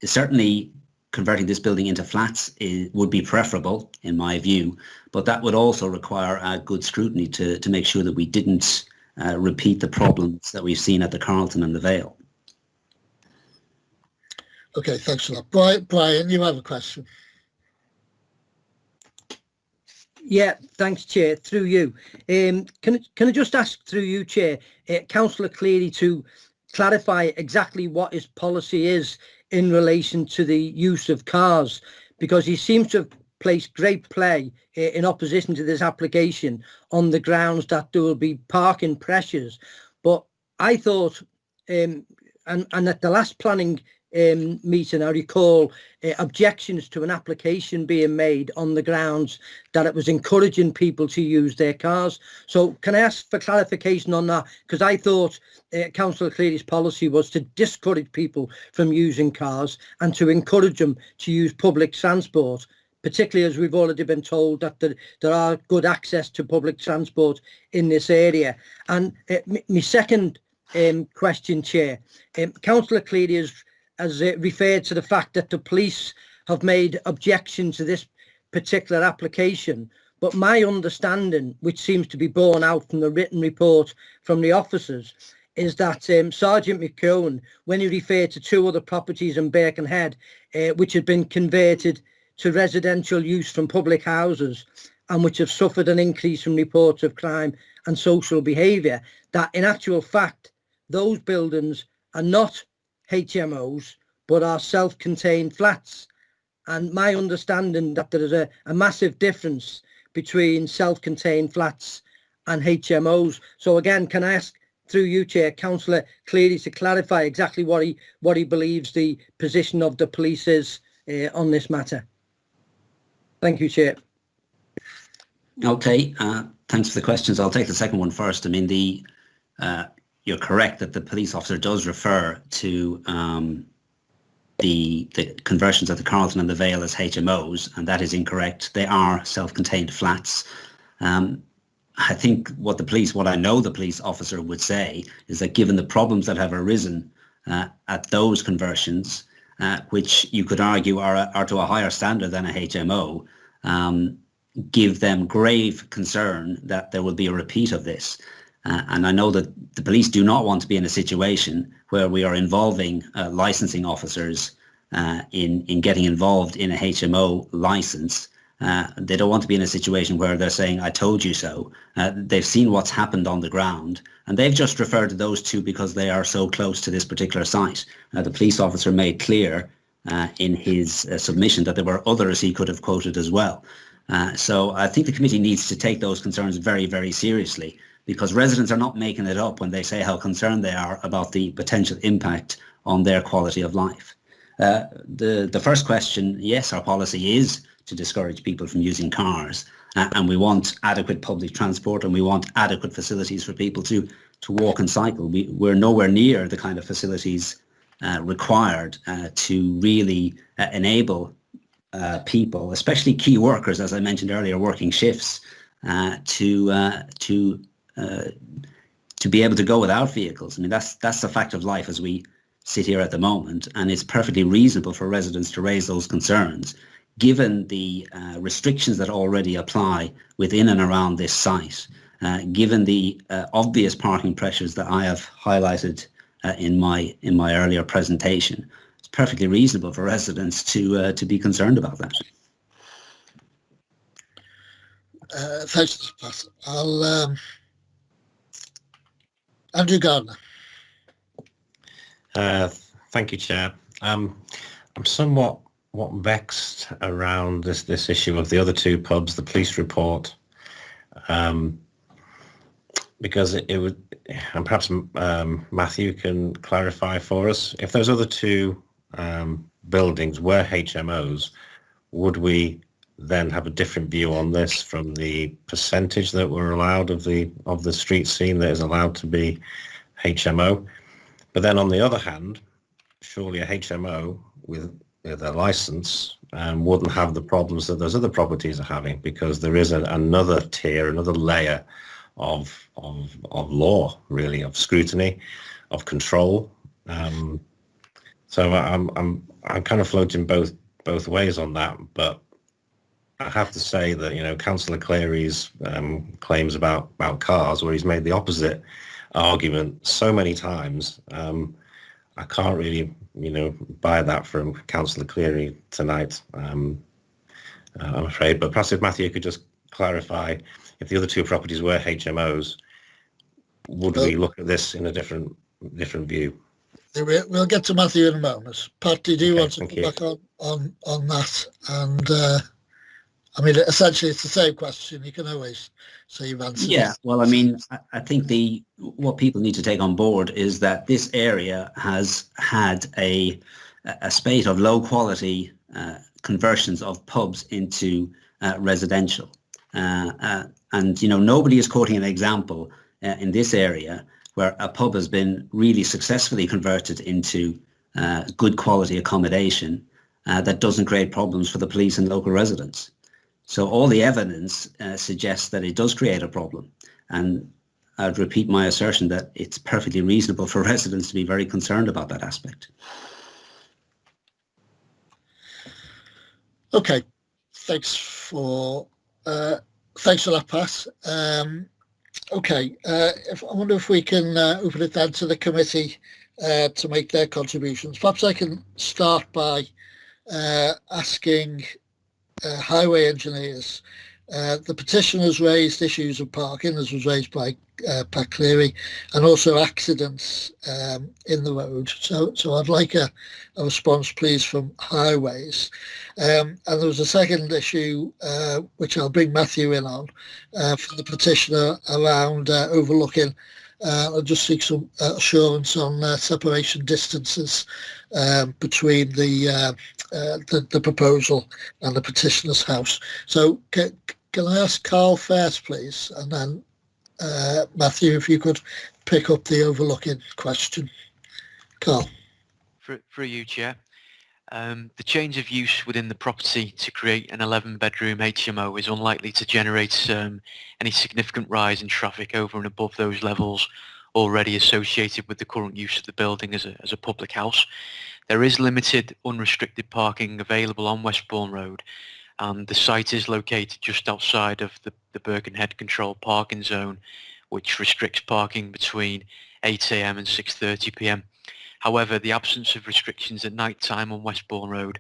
certainly converting this building into flats would be preferable in my view, but that would also require good scrutiny to make sure that we didn't repeat the problems that we've seen at the Carlton and the Vale. Okay, thanks for that. Brian, you have a question. Yeah, thanks, Chair. Through you. Can I just ask through you, Chair, Councillor Cleary to clarify exactly what his policy is in relation to the use of cars, because he seems to have placed great play in opposition to this application on the grounds that there will be parking pressures. But I thought, and at the last planning meeting, I recall objections to an application being made on the grounds that it was encouraging people to use their cars. So can I ask for clarification on that? Because I thought Councillor Cleary's policy was to discourage people from using cars and to encourage them to use public transport, particularly as we've already been told that there are good access to public transport in this area. And my second question, Chair, Councillor Cleary has referred to the fact that the police have made objection to this particular application. But my understanding, which seems to be borne out from the written report from the officers, is that Sergeant McCone, when he referred to 2 other properties in Birkenhead, which had been converted to residential use from public houses and which have suffered an increase in reports of crime and social behaviour, that in actual fact, those buildings are not HMOs, but are self-contained flats. And my understanding that there is a massive difference between self-contained flats and HMOs. So again, can I ask through you, Chair, Councillor Cleary, to clarify exactly what he believes the position of the police is on this matter? Thank you, Chair. Okay, thanks for the questions. I'll take the second one first. I mean, you're correct that the police officer does refer to the conversions at the Carlton and the Vale as HMOs, and that is incorrect. They are self-contained flats. I think what I know the police officer would say is that given the problems that have arisen at those conversions, which you could argue are to a higher standard than a HMO, give them grave concern that there will be a repeat of this. And I know that the police do not want to be in a situation where we are involving licensing officers in getting involved in a HMO license They don't want to be in a situation where they're saying, I told you so. They've seen what's happened on the ground, and they've just referred to those two because they are so close to this particular site. The police officer made clear in his submission that there were others he could have quoted as well. So I think the committee needs to take those concerns very, very seriously, because residents are not making it up when they say how concerned they are about the potential impact on their quality of life. The first question, yes, our policy is to discourage people from using cars, and we want adequate public transport, and we want adequate facilities for people to walk and cycle. We're nowhere near the kind of facilities required to really enable people, especially key workers, as I mentioned earlier, working shifts, to be able to go without vehicles. I mean, that's the fact of life as we sit here at the moment, and it's perfectly reasonable for residents to raise those concerns, given the restrictions that already apply within and around this site, given the obvious parking pressures that I have highlighted in my earlier presentation. It's perfectly reasonable for residents to be concerned about that. Thanks, Pat. I'll Andrew Gardner. Thank you, Chair. I'm somewhat vexed around this issue of the other two pubs, the police report, because it would, and perhaps Matthew can clarify for us, if those other two buildings were HMOs, would we then have a different view on this from the percentage that were allowed of the street scene that is allowed to be HMO? But then on the other hand, surely a HMO with a license wouldn't have the problems that those other properties are having, because there is another tier, another layer of law, really, of scrutiny, of control. So I'm kind of floating both ways on that, but I have to say that, you know, Councillor Cllr's claims about cars, where he's made the opposite argument so many times, I can't really, you know, buy that from Councillor Cllr tonight, I'm afraid. But perhaps if Matthew could just clarify, if the other two properties were HMOs, would we look at this in a different view? We'll get to Matthew in a moment. Pat, did you want to come back on that? And I mean, essentially, it's the same question. You can always say you've answered. Yeah, well, I mean, I think what people need to take on board is that this area has had a spate of low quality conversions of pubs into residential. And, you know, nobody is quoting an example in this area where a pub has been really successfully converted into good quality accommodation that doesn't create problems for the police and local residents. So all the evidence suggests that it does create a problem. And I'd repeat my assertion that it's perfectly reasonable for residents to be very concerned about that aspect. Okay, thanks for that, Pat. Okay, I wonder if we can open it then to the committee to make their contributions. Perhaps I can start by asking highway engineers. The petition has raised issues of parking, as was raised by Pat Cllr, and also accidents in the road. So I'd like a response, please, from highways. And there was a second issue, which I'll bring Matthew in on, from the petitioner around overlooking. I'll just seek some assurance on separation distances between the proposal and the petitioner's house. So can I ask Carl first, please, and then Matthew, if you could pick up the overlooking question. Carl. For you, Chair. The change of use within the property to create an 11-bedroom HMO is unlikely to generate any significant rise in traffic over and above those levels already associated with the current use of the building as a public house. There is limited unrestricted parking available on Westbourne Road, and the site is located just outside of the Birkenhead controlled parking zone, which restricts parking between 8 AM and 6:30 PM. However, the absence of restrictions at night time on Westbourne Road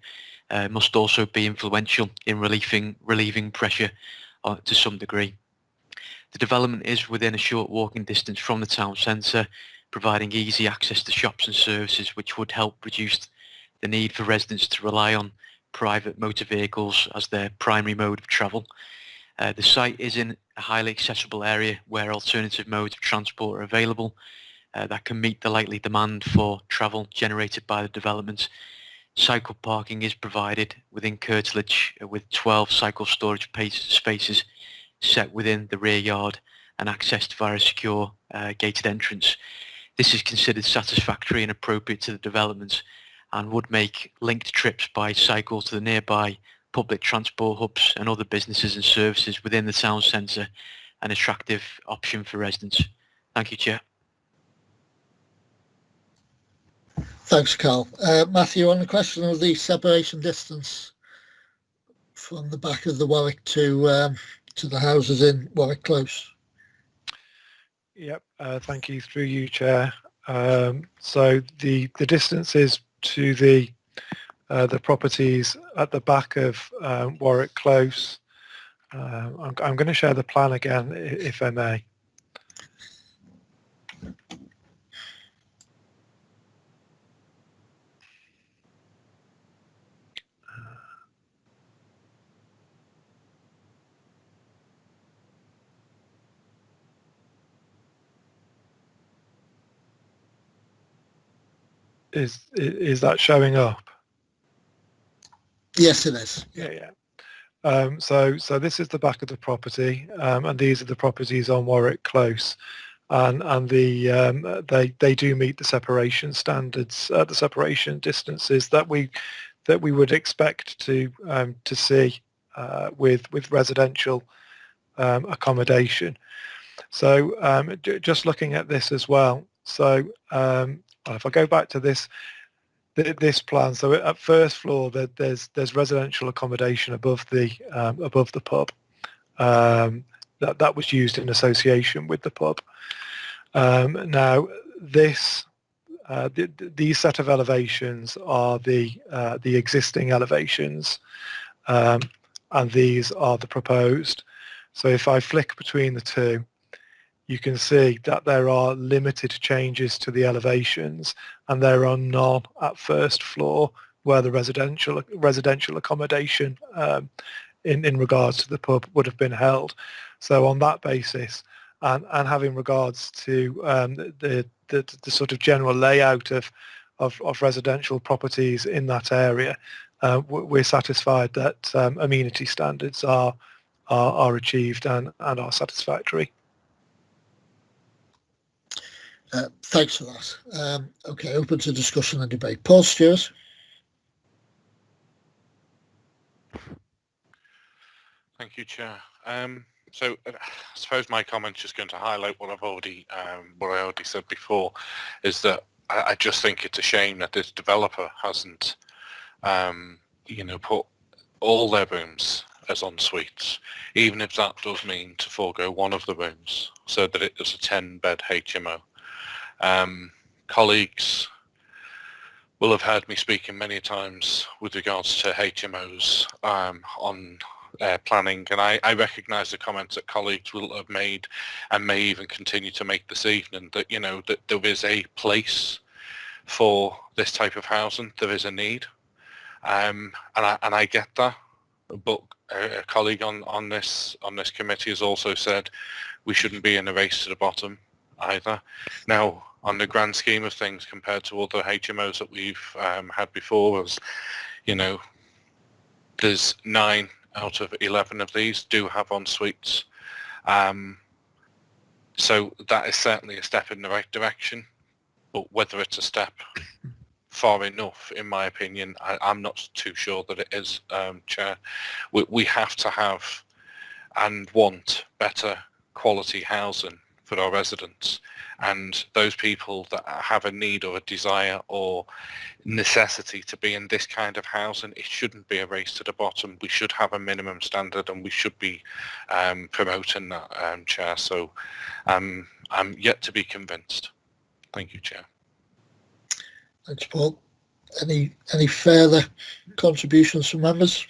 must also be influential in relieving pressure to some degree. The development is within a short walking distance from the town centre, providing easy access to shops and services, which would help reduce the need for residents to rely on private motor vehicles as their primary mode of travel. The site is in a highly accessible area where alternative modes of transport are available that can meet the likely demand for travel generated by the development. Cycle parking is provided within curtilage with 12 cycle storage spaces set within the rear yard and accessed via a secure gated entrance. This is considered satisfactory and appropriate to the development and would make linked trips by cycle to the nearby public transport hubs and other businesses and services within the town centre an attractive option for residents. Thank you, Chair. Thanks, Carl. Matthew, on the question of the separation distance from the back of the Warwick to the houses in Warwick Close. Yep, thank you. Through you, Chair. So the distances to the properties at the back of Warwick Close. I'm going to share the plan again, if I may. Is that showing up? Yes, it is. Yeah. So this is the back of the property, and these are the properties on Warwick Close, and they do meet the separation standards, the separation distances that we would expect to see with residential accommodation. So just looking at this as well. So if I go back to this plan, so at first floor there's residential accommodation above the pub that was used in association with the pub. Now these set of elevations are the existing elevations, and these are the proposed. So if I flick between the two, you can see that there are limited changes to the elevations, and there are none at first floor where the residential accommodation in regards to the pub would have been held. So on that basis, and having regards to the sort of general layout of residential properties in that area, we're satisfied that amenity standards are achieved and are satisfactory. Thanks for that. Okay, open to discussion and debate. Paul, Stuart. Thank you, Chair. So I suppose my comment's just going to highlight what I already said before, is that I just think it's a shame that this developer hasn't, put all their rooms as en suites, even if that does mean to forego one of the rooms, so that it is a 10-bed HMO. Colleagues will have heard me speaking many times with regards to HMOs on planning, and I recognise the comments that colleagues will have made and may even continue to make this evening, that that there is a place for this type of housing, there is a need, and I get that, but a colleague on this committee has also said we shouldn't be in a race to the bottom either. Now, on the grand scheme of things, compared to other HMOs that we've had before, as there's 9 out of 11 of these do have en suites, so that is certainly a step in the right direction, but whether it's a step far enough, in my opinion, I'm not too sure that it is, Chair. We have to have and want better quality housing for our residents, and those people that have a need or a desire or necessity to be in this kind of housing, it shouldn't be a race to the bottom. We should have a minimum standard, and we should be promoting that, Chair. So I'm yet to be convinced. Thank you, Chair. Thanks, Paul. Any further contributions from members?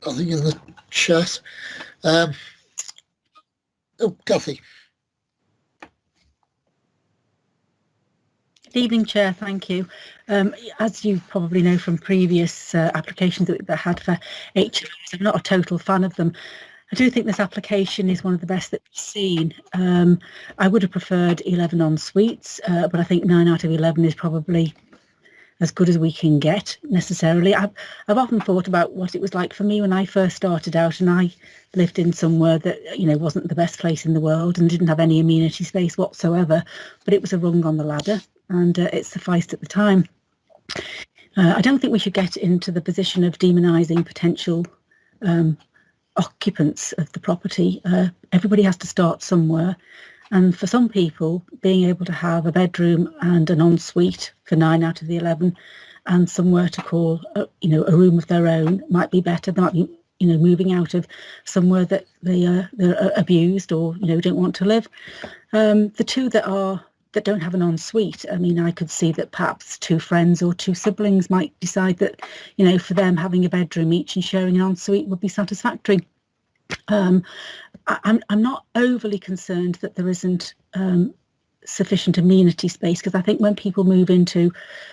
I think in the chat. Kathy. Good evening, Chair. Thank you. As you probably know from previous applications that I had for HMOs, I'm not a total fan of them. I do think this application is one of the best that we've seen. I would have preferred 11 en suites, but I think 9 out of 11 is probably as good as we can get necessarily. I've often thought about what it was like for me when I first started out, and I lived in somewhere that, you know, wasn't the best place in the world and didn't have any amenity space whatsoever, but it was a rung on the ladder, and it sufficed at the time. I don't think we should get into the position of demonising potential occupants of the property. Everybody has to start somewhere, and for some people, being able to have a bedroom and an ensuite for 9 out of the 11 and somewhere to call a room of their own might be better. They might be, moving out of somewhere that they're abused or, don't want to live. The two that don't have an ensuite, I mean, I could see that perhaps 2 friends or 2 siblings might decide that, for them having a bedroom each and sharing an ensuite would be satisfactory. I'm not overly concerned that there isn't sufficient amenity space, because I think when people move into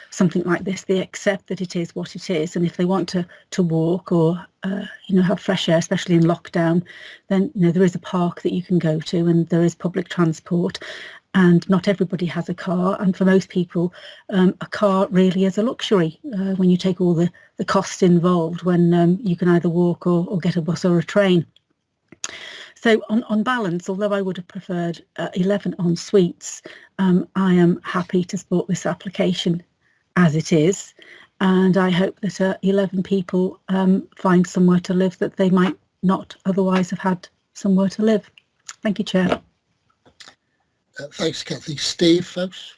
something like this, they accept that it is what it is, and if they want to walk or have fresh air, especially in lockdown, then there is a park that you can go to, and there is public transport. And not everybody has a car, and for most people, a car really is a luxury when you take all the costs involved, when you can either walk or get a bus or a train. So on balance, although I would have preferred 11 en suites, I am happy to support this application as it is, and I hope that 11 people find somewhere to live that they might not otherwise have had somewhere to live. Thank you, Chair. Thanks, Kathy. Steve, folks.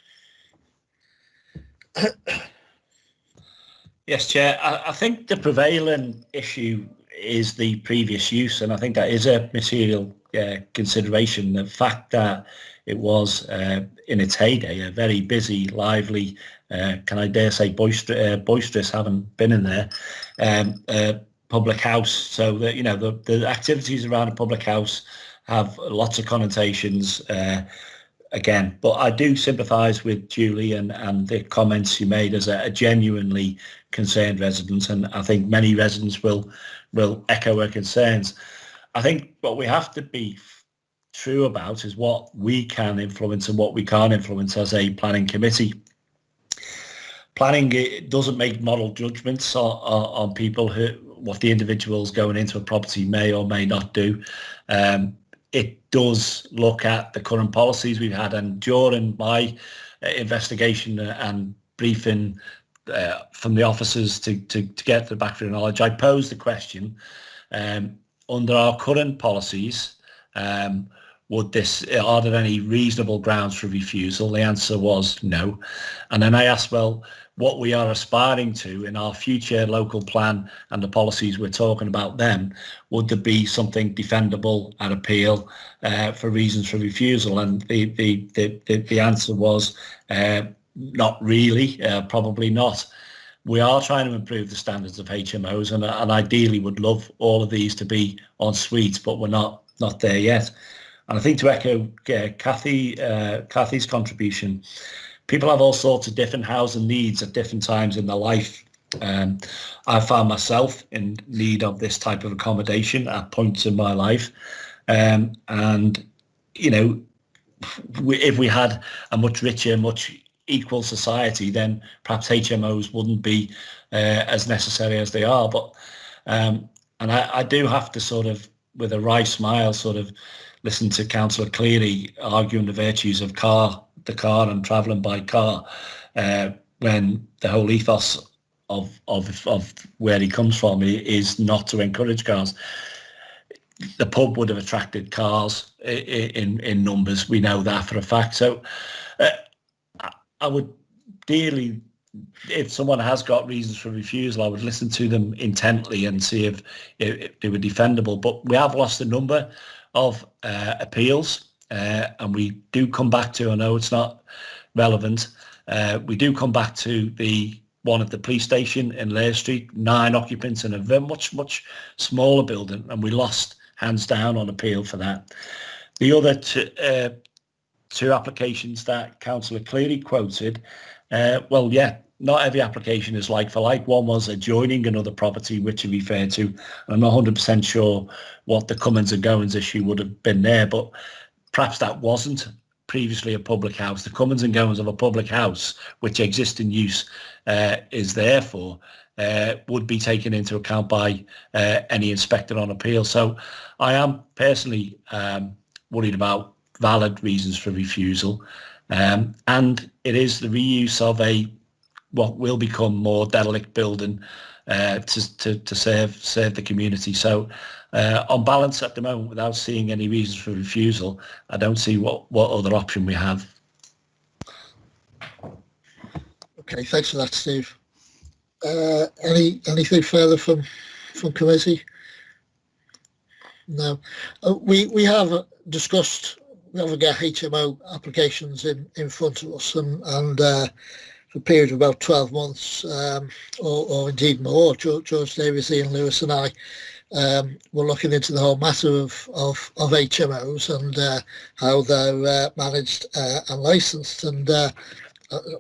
Yes, Chair. I think the prevailing issue is the previous use, and I think that is a material consideration. The fact that it was, in its heyday, a very busy, lively, can I dare say boisterous, having been in there, public house. So that the activities around a public house have lots of connotations. Again, but I do sympathise with Julie and the comments you made as a genuinely concerned resident, and I think many residents will echo her concerns. I think what we have to be true about is what we can influence and what we can't influence as a planning committee. Planning doesn't make moral judgments on people what the individuals going into a property may or may not do. It does look at the current policies we've had, and during my investigation and briefing from the officers to get the background knowledge, I posed the question, under our current policies, are there any reasonable grounds for refusal? The answer was no. And then I asked, well, what we are aspiring to in our future local plan and the policies we're talking about then, would there be something defendable at appeal for reasons for refusal? And the answer was not really, probably not. We are trying to improve the standards of HMOs, and ideally would love all of these to be en suites, but we're not there yet. And I think to echo Kathy's contribution, people have all sorts of different housing needs at different times in their life. I found myself in need of this type of accommodation at points in my life. If we had a much richer, much equal society, then perhaps HMOs wouldn't be as necessary as they are. But and I do have to sort of, with a wry smile, sort of listen to Councillor Cllr arguing the virtues of the car and travelling by car, when the whole ethos of where he comes from is not to encourage cars. The pub would have attracted cars in numbers. We know that for a fact. So I would dearly, if someone has got reasons for refusal, I would listen to them intently and see if they were defendable. But we have lost a number of appeals and we do come back to, I know it's not relevant, we do come back to the one at the police station in Cllr Street, 9 occupants in a very much smaller building, and we lost hands down on appeal for that. The other two applications that Councillor Cleary quoted, well, yeah, not every application is like for like. One was adjoining another property, which he referred to. I'm not 100% sure what the comings and goings issue would have been there, but perhaps that wasn't previously a public house. The comings and goings of a public house, which existing use is there for, would be taken into account by any inspector on appeal. So I am personally worried about valid reasons for refusal, and it is the reuse of what will become more derelict building to serve the community. So on balance at the moment, without seeing any reasons for refusal, I don't see what other option we have. Okay, thanks for that, Steve. Anything further from committee? No. We have discussed, we have got HMO applications in front of us, and for a period of about 12 months, or indeed more. George Davies, Ian Lewis and I were looking into the whole matter of HMOs and how they're managed and licensed. And I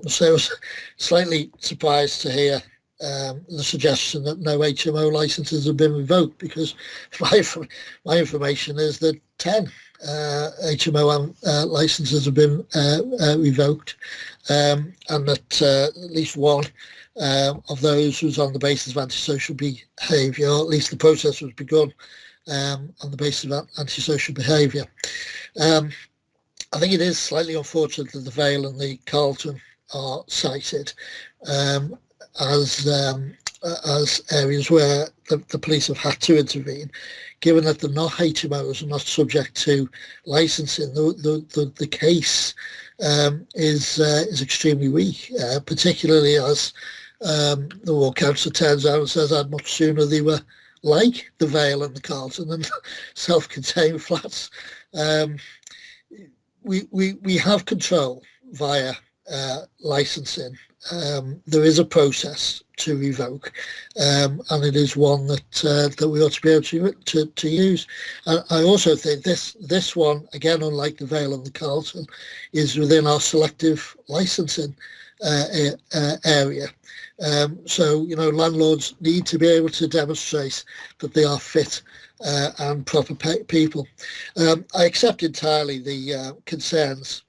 was slightly surprised to hear the suggestion that no HMO licenses have been revoked, because my information is that 10 HMO licenses have been revoked, and that at least one of those was on the basis of antisocial behaviour, or at least the process was begun on the basis of antisocial behaviour. I think it is slightly unfortunate that the Vale and the Carlton are cited as areas where the police have had to intervene, given that they're not HMOs and not subject to licensing. The case is extremely weak, particularly as the Ward Council turns out and says I'd much sooner they were like the Vale and the Carlton than self-contained flats. We have control via licensing. There is a process to revoke, and it is one that we ought to be able to use. And I also think this one, again, unlike the Vale and the Carlton, is within our selective licensing area. So, landlords need to be able to demonstrate that they are fit and proper people. I accept entirely the concerns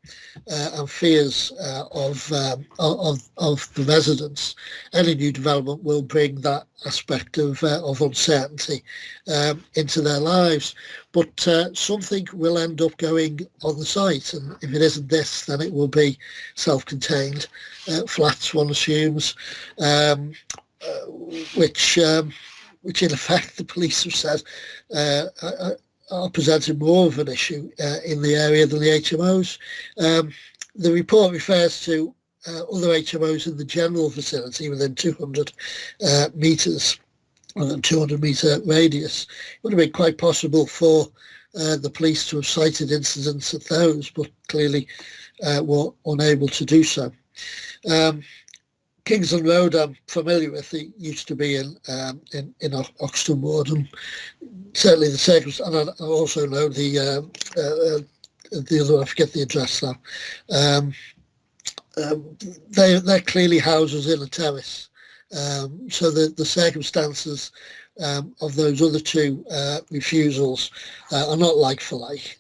and fears of the residents. Any new development will bring that aspect of uncertainty into their lives, but something will end up going on the site, and if it isn't this, then it will be self-contained flats, one assumes, which in effect the police have said are presenting more of an issue in the area than the HMOs. The report refers to other HMOs in the general vicinity within 200 metres, within 200 metre radius. It would have been quite possible for the police to have cited incidents at those, but clearly were unable to do so. Kingsland Road I'm familiar with. It used to be in Oxton Ward, and certainly the circumstances, and I also know the other one, I forget the address now. They're clearly houses in a terrace, so the circumstances of those other two refusals are not like for like.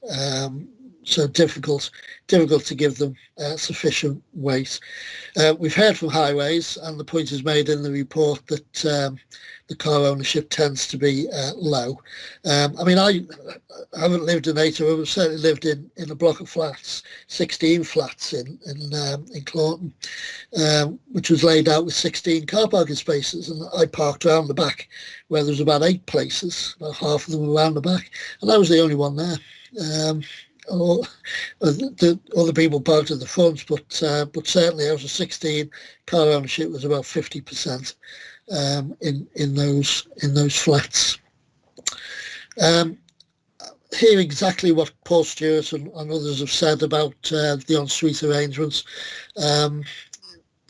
So difficult to give them sufficient weight. We've heard from Highways, and the point is made in the report that the car ownership tends to be low. I mean, I haven't lived in HMO, I've certainly lived in a block of flats, 16 flats in Clawton, which was laid out with 16 car parking spaces, and I parked around the back where there was about 8 places, about half of them were around the back, and I was the only one there. The other people parked at the front, but certainly out of 16, car ownership was about 50% in those flats. hear exactly what Paul Stewart and others have said about the ensuite arrangements. There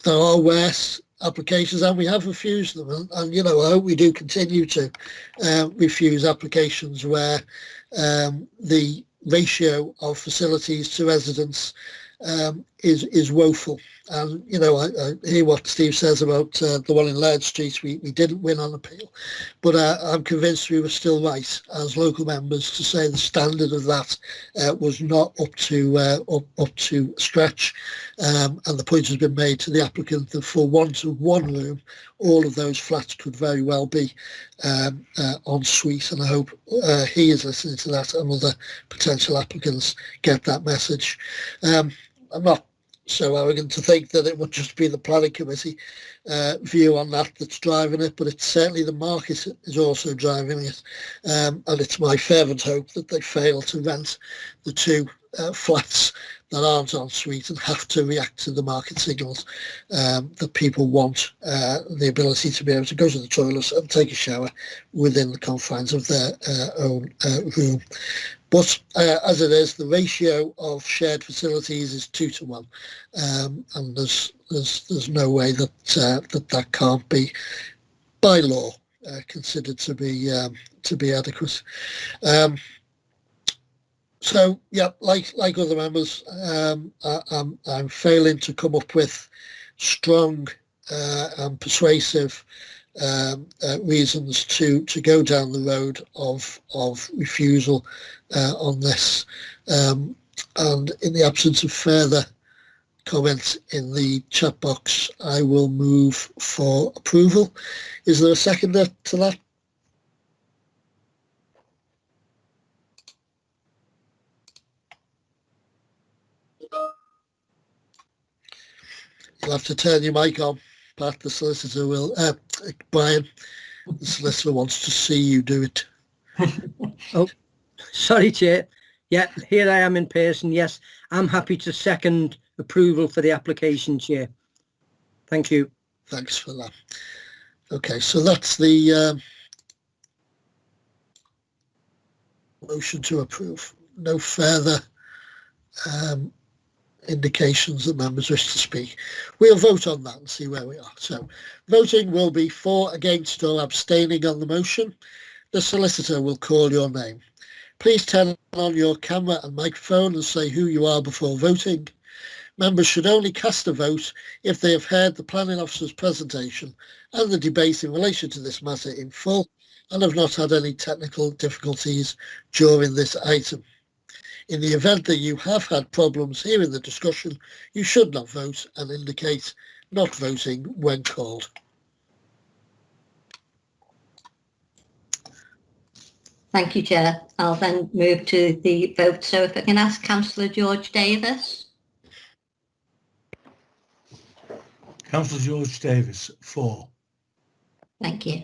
are worse applications, and we have refused them, and you know, I hope we do continue to refuse applications where the ratio of facilities to residents is woeful. And you know, I hear what Steve says about the one in Laird Street. We didn't win on appeal, but I'm convinced we were still right as local members to say the standard of that was not up to scratch, and the point has been made to the applicant that for want of one room, all of those flats could very well be en suite, and I hope he is listening to that and other potential applicants get that message. I'm not so arrogant to think that it would just be the planning committee view on that that's driving it, but it's certainly the market is also driving it, and it's my fervent hope that they fail to rent the two flats that aren't en suite and have to react to the market signals that people want the ability to be able to go to the toilet and take a shower within the confines of their own room. But as it is, the ratio of shared facilities is 2 to 1, and there's no way that that can't be by law considered to be adequate. So yeah, like other members, I'm failing to come up with strong and persuasive reasons to go down the road of refusal on this, and in the absence of further comments in the chat box, I will move for approval. Is there a seconder to that? You'll have to turn your mic on, Pat. The solicitor will. Brian, the solicitor wants to see you do it. Oh, sorry, Chair. Yeah, here I am in person. Yes, I'm happy to second approval for the application, Chair. Thank you. Thanks for that. Okay, so that's the motion to approve. No further indications that members wish to speak. We'll vote on that and see where we are. So voting will be for, against, or abstaining on the motion. The solicitor will call your name. Please turn on your camera and microphone and say who you are before voting. Members should only cast a vote if they have heard the planning officer's presentation and the debate in relation to this matter in full and have not had any technical difficulties during this item. In the event that you have had problems hearing the discussion, you should not vote and indicate not voting when called. Thank you, Chair. I'll then move to the vote. So if I can ask Councillor George Davis. Councillor George Davis, 4. Thank you.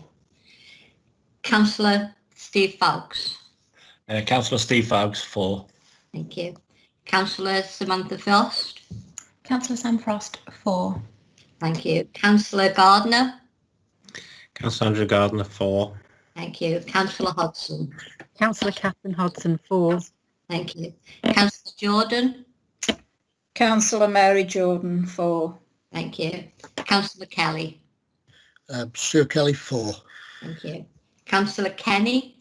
Councillor Steve Foulkes. Councillor Steve Foulkes, 4. Thank you. Councillor Samantha Frost. Councillor Sam Frost, 4. Thank you. Councillor Gardner. Councillor Andrew Gardner, 4. Thank you. Councillor Hodson. Councillor Catherine Hodson, 4. Thank you. Councillor Jordan. Councillor Mary Jordan, 4. Thank you. Councillor Kelly. Stuart Kelly, 4. Thank you. Councillor Kenny.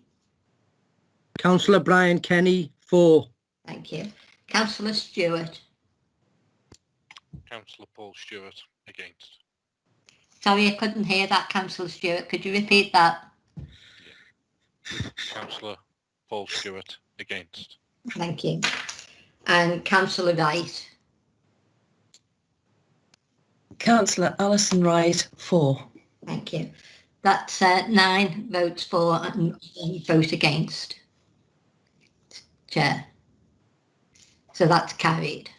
Councillor Brian Kenny, 4. Thank you. Councillor Stuart. Councillor Paul Stewart, against. Sorry, I couldn't hear that, Councillor Stuart. Could you repeat that? Councillor Paul Stewart, against. Thank you. And Councillor Wright. Councillor Alison Wright, 4. Thank you. That's 9 votes for and 1 vote against. Chair. So that's carried.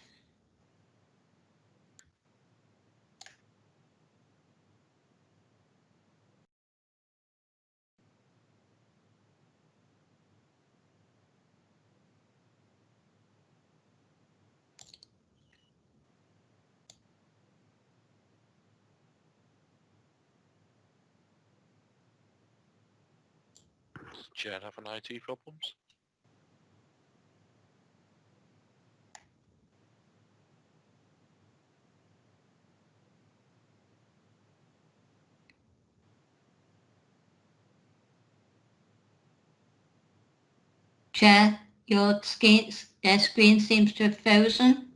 Does the chair have an IT problems? Chair, your screen seems to have frozen.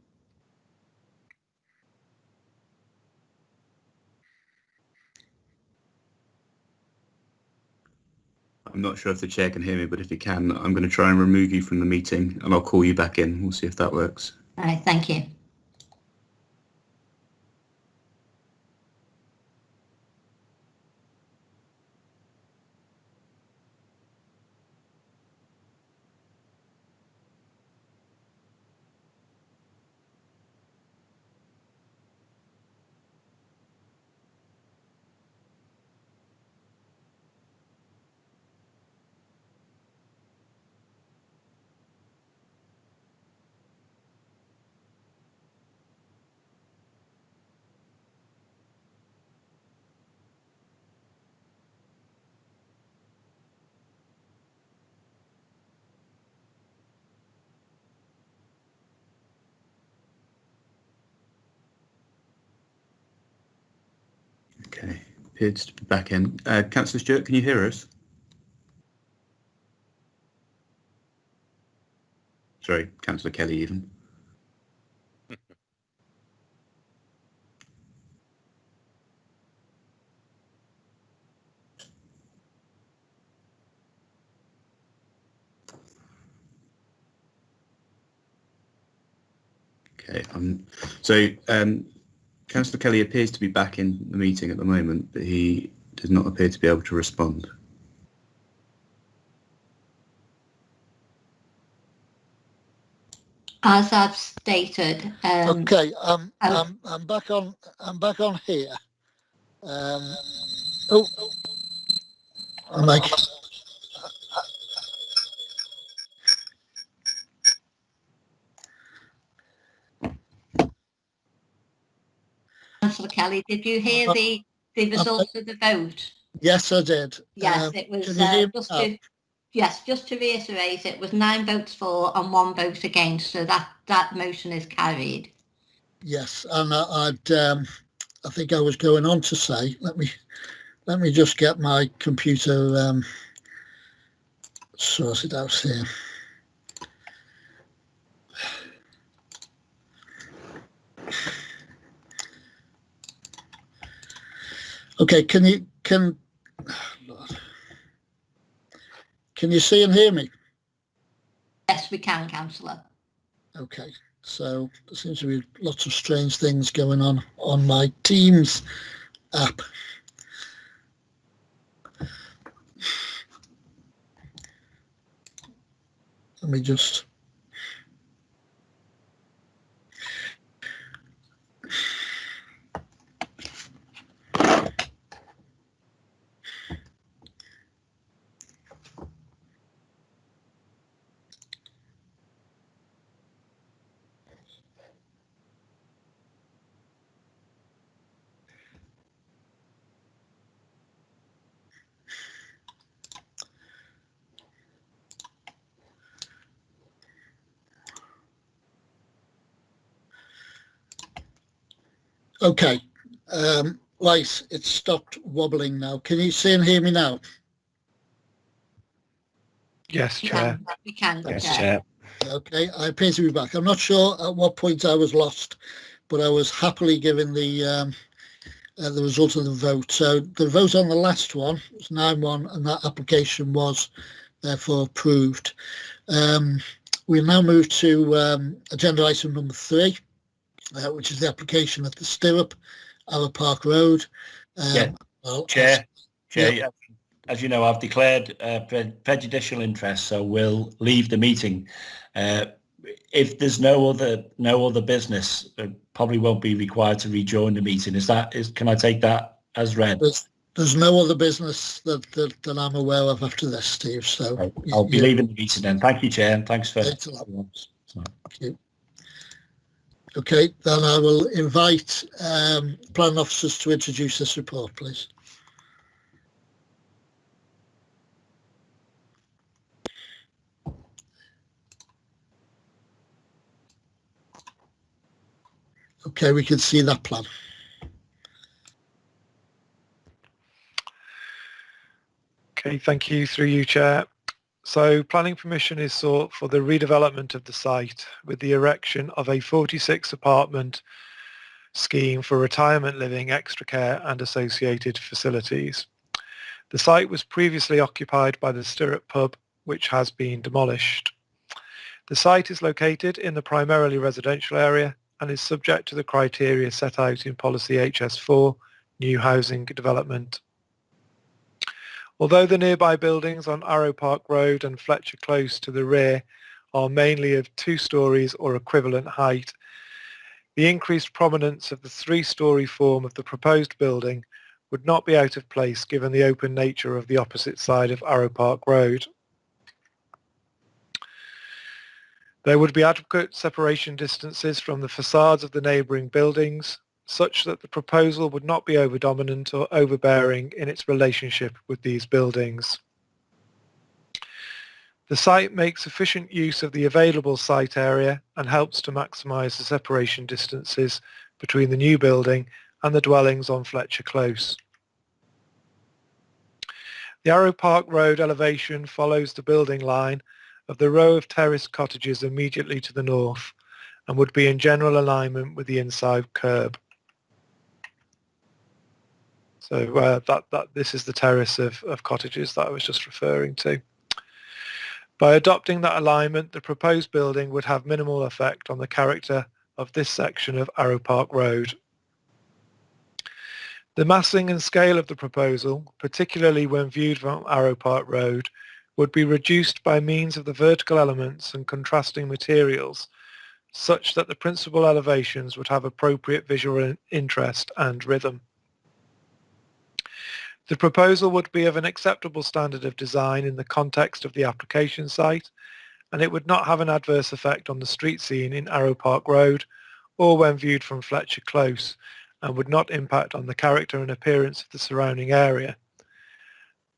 I'm not sure if the chair can hear me, but if he can, I'm going to try and remove you from the meeting and I'll call you back in. We'll see if that works. All right, thank you. Okay, appears to be back in. Councillor Stuart, can you hear us? Sorry, Councillor Kelly even. Okay, Councillor Kelly appears to be back in the meeting at the moment, but he does not appear to be able to respond. As I've stated, okay, I'm back on. I'm back on here. I'm like. Councillor Kelly, did you hear the results of the vote? Yes, I did. Yes, it was just to reiterate, it was 9 votes for and 1 vote against, so that motion is carried. Yes, and I think I was going on to say, let me just get my computer sorted out here. Okay, can you see and hear me? Yes, we can, Councillor. Okay, so there seems to be lots of strange things going on my Teams app. Let me just... Okay, right, it's stopped wobbling now. Can you see and hear me now? Yes, Chair. We can. Yes, Chair. Okay, I appear to be back. I'm not sure at what point I was lost, but I was happily given the result of the vote. So the vote on the last one was 9-1, and that application was therefore approved. We now move to agenda item number 3. Which is the application at the Stirrup, ARROWE Park Road. Chair, as you know, I've declared prejudicial interest, so we'll leave the meeting. If there's no other business, probably won't be required to rejoin the meeting. Can I take that as read? There's no other business that I'm aware of after this, Steve. So I'll be leaving the meeting then. Thank you, Chair, and thanks for. Thank you. Okay, then I will invite planning officers to introduce this report, please. Okay, we can see that plan. Okay, thank you. Through you, Chair. So planning permission is sought for the redevelopment of the site with the erection of a 46 apartment scheme for retirement living, extra care and associated facilities. The site was previously occupied by the Stirrup pub, which has been demolished. The site is located in the primarily residential area and is subject to the criteria set out in Policy HS4, New Housing Development. Although the nearby buildings on ARROWE Park Road and Fletcher Close to the rear are mainly of 2 stories or equivalent height, the increased prominence of the 3-storey form of the proposed building would not be out of place given the open nature of the opposite side of ARROWE Park Road. There would be adequate separation distances from the facades of the neighbouring buildings, such that the proposal would not be over-dominant or overbearing in its relationship with these buildings. The site makes efficient use of the available site area and helps to maximise the separation distances between the new building and the dwellings on Fletcher Close. The ARROWE Park Road elevation follows the building line of the row of terraced cottages immediately to the north and would be in general alignment with the inside curb. So this is the terrace of cottages that I was just referring to. By adopting that alignment, the proposed building would have minimal effect on the character of this section of ARROWE Park Road. The massing and scale of the proposal, particularly when viewed from ARROWE Park Road, would be reduced by means of the vertical elements and contrasting materials, such that the principal elevations would have appropriate visual interest and rhythm. The proposal would be of an acceptable standard of design in the context of the application site, and it would not have an adverse effect on the street scene in ARROWE Park Road or when viewed from Fletcher Close, and would not impact on the character and appearance of the surrounding area.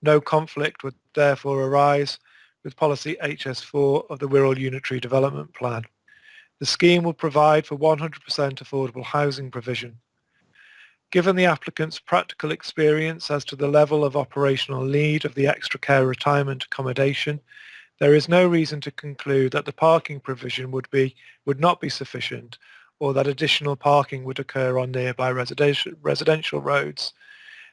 No conflict would therefore arise with Policy HS4 of the Wirral Unitary Development Plan. The scheme will provide for 100% affordable housing provision. Given the applicant's practical experience as to the level of operational need of the extra care retirement accommodation, there is no reason to conclude that the parking provision would not be sufficient, or that additional parking would occur on nearby residential roads.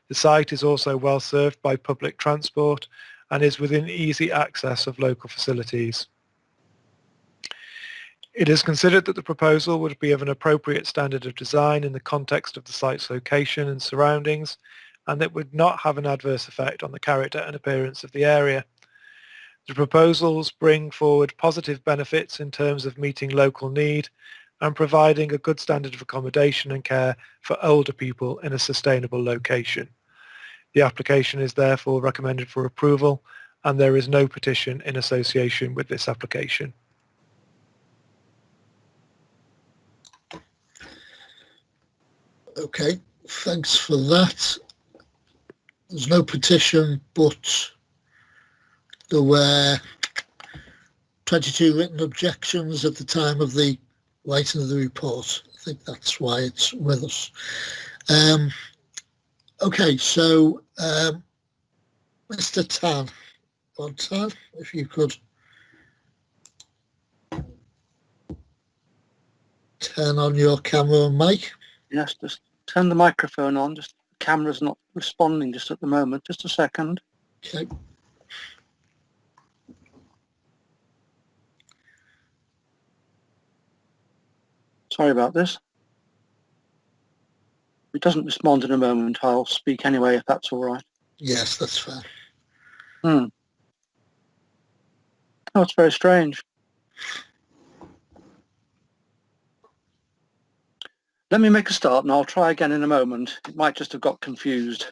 The site is also well served by public transport and is within easy access of local facilities. It is considered that the proposal would be of an appropriate standard of design in the context of the site's location and surroundings, and that would not have an adverse effect on the character and appearance of the area. The proposals bring forward positive benefits in terms of meeting local need and providing a good standard of accommodation and care for older people in a sustainable location. The application is therefore recommended for approval, and there is no petition in association with this application. Okay, thanks for that. There's no petition, but there were 22 written objections at the time of the writing of the report. I think that's why it's with us. Okay, so Mr. Tan, if you could turn on your camera and mic. Yes, just turn the microphone on. Just the camera's not responding just at the moment. Just a second. Okay. Sorry about this. If it doesn't respond in a moment, I'll speak anyway, if that's all right. Yes, that's fine. Oh, it's very strange. Let me make a start and I'll try again in a moment. It might just have got confused.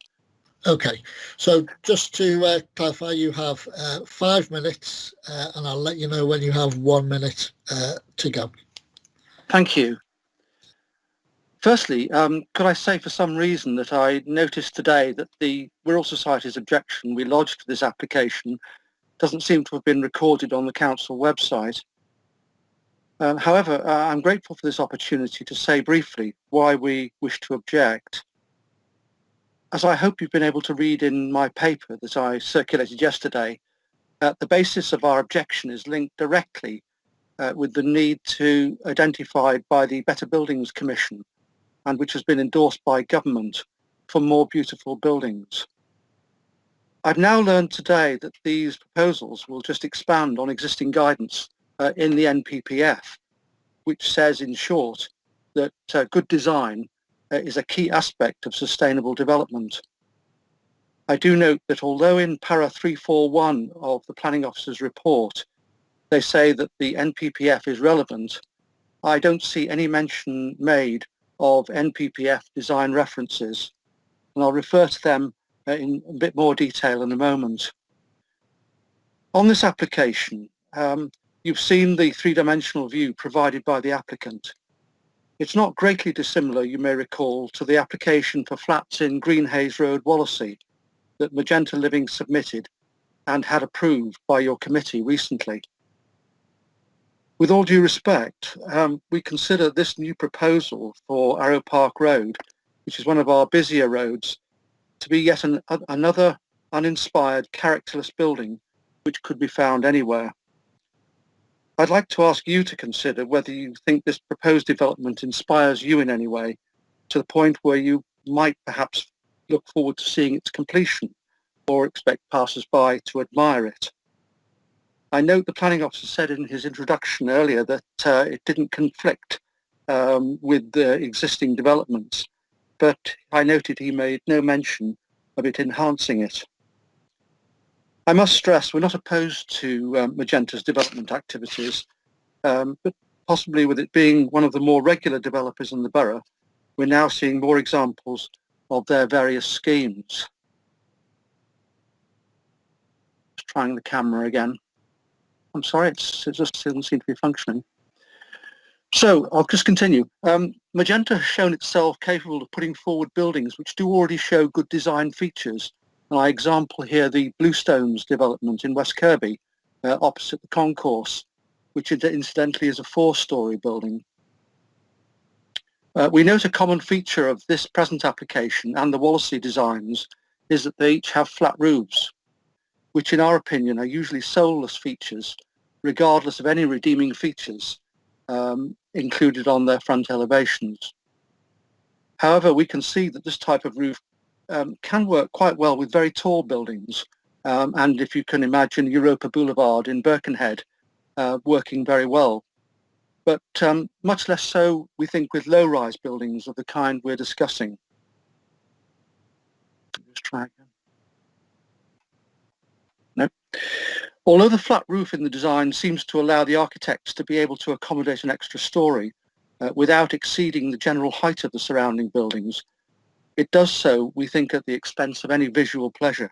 Okay, so just to clarify, you have 5 minutes and I'll let you know when you have 1 minute to go. Thank you. Firstly, could I say for some reason that I noticed today that the Wirral Society's objection we lodged to this application doesn't seem to have been recorded on the council website. However, I'm grateful for this opportunity to say briefly why we wish to object. As I hope you've been able to read in my paper that I circulated yesterday, The basis of our objection is linked directly with the need to identified by the Better Buildings Commission, and which has been endorsed by government, for more beautiful buildings. I've now learned today that these proposals will just expand on existing guidance in the NPPF, which says in short that good design is a key aspect of sustainable development. I do note that although in para 341 of the Planning Officer's report, they say that the NPPF is relevant, I don't see any mention made of NPPF design references, and I'll refer to them in a bit more detail in a moment. On this application, you've seen the three-dimensional view provided by the applicant. It's not greatly dissimilar, you may recall, to the application for flats in Greenhays Road, Wallasey, that Magenta Living submitted and had approved by your committee recently. With all due respect, we consider this new proposal for ARROWE Park Road, which is one of our busier roads, to be yet another uninspired, characterless building which could be found anywhere. I'd like to ask you to consider whether you think this proposed development inspires you in any way, to the point where you might perhaps look forward to seeing its completion or expect passers-by to admire it. I note the Planning Officer said in his introduction earlier that it didn't conflict with the existing developments, but I noted he made no mention of it enhancing it. I must stress we're not opposed to Magenta's development activities, but possibly with it being one of the more regular developers in the borough, we're now seeing more examples of their various schemes. Just trying the camera again. I'm sorry, it just doesn't seem to be functioning. So I'll just continue. Magenta has shown itself capable of putting forward buildings which do already show good design features. And I example here the Bluestones development in West Kirby, opposite the concourse, which incidentally is a 4-storey building. We note a common feature of this present application and the Wallasey designs is that they each have flat roofs, which in our opinion are usually soulless features, regardless of any redeeming features included on their front elevations. However, we can see that this type of roof can work quite well with very tall buildings, and if you can imagine Europa Boulevard in Birkenhead working very well. But much less so, we think, with low-rise buildings of the kind we're discussing. Let's try again. No. Although the flat roof in the design seems to allow the architects to be able to accommodate an extra story without exceeding the general height of the surrounding buildings, it does so, we think, at the expense of any visual pleasure.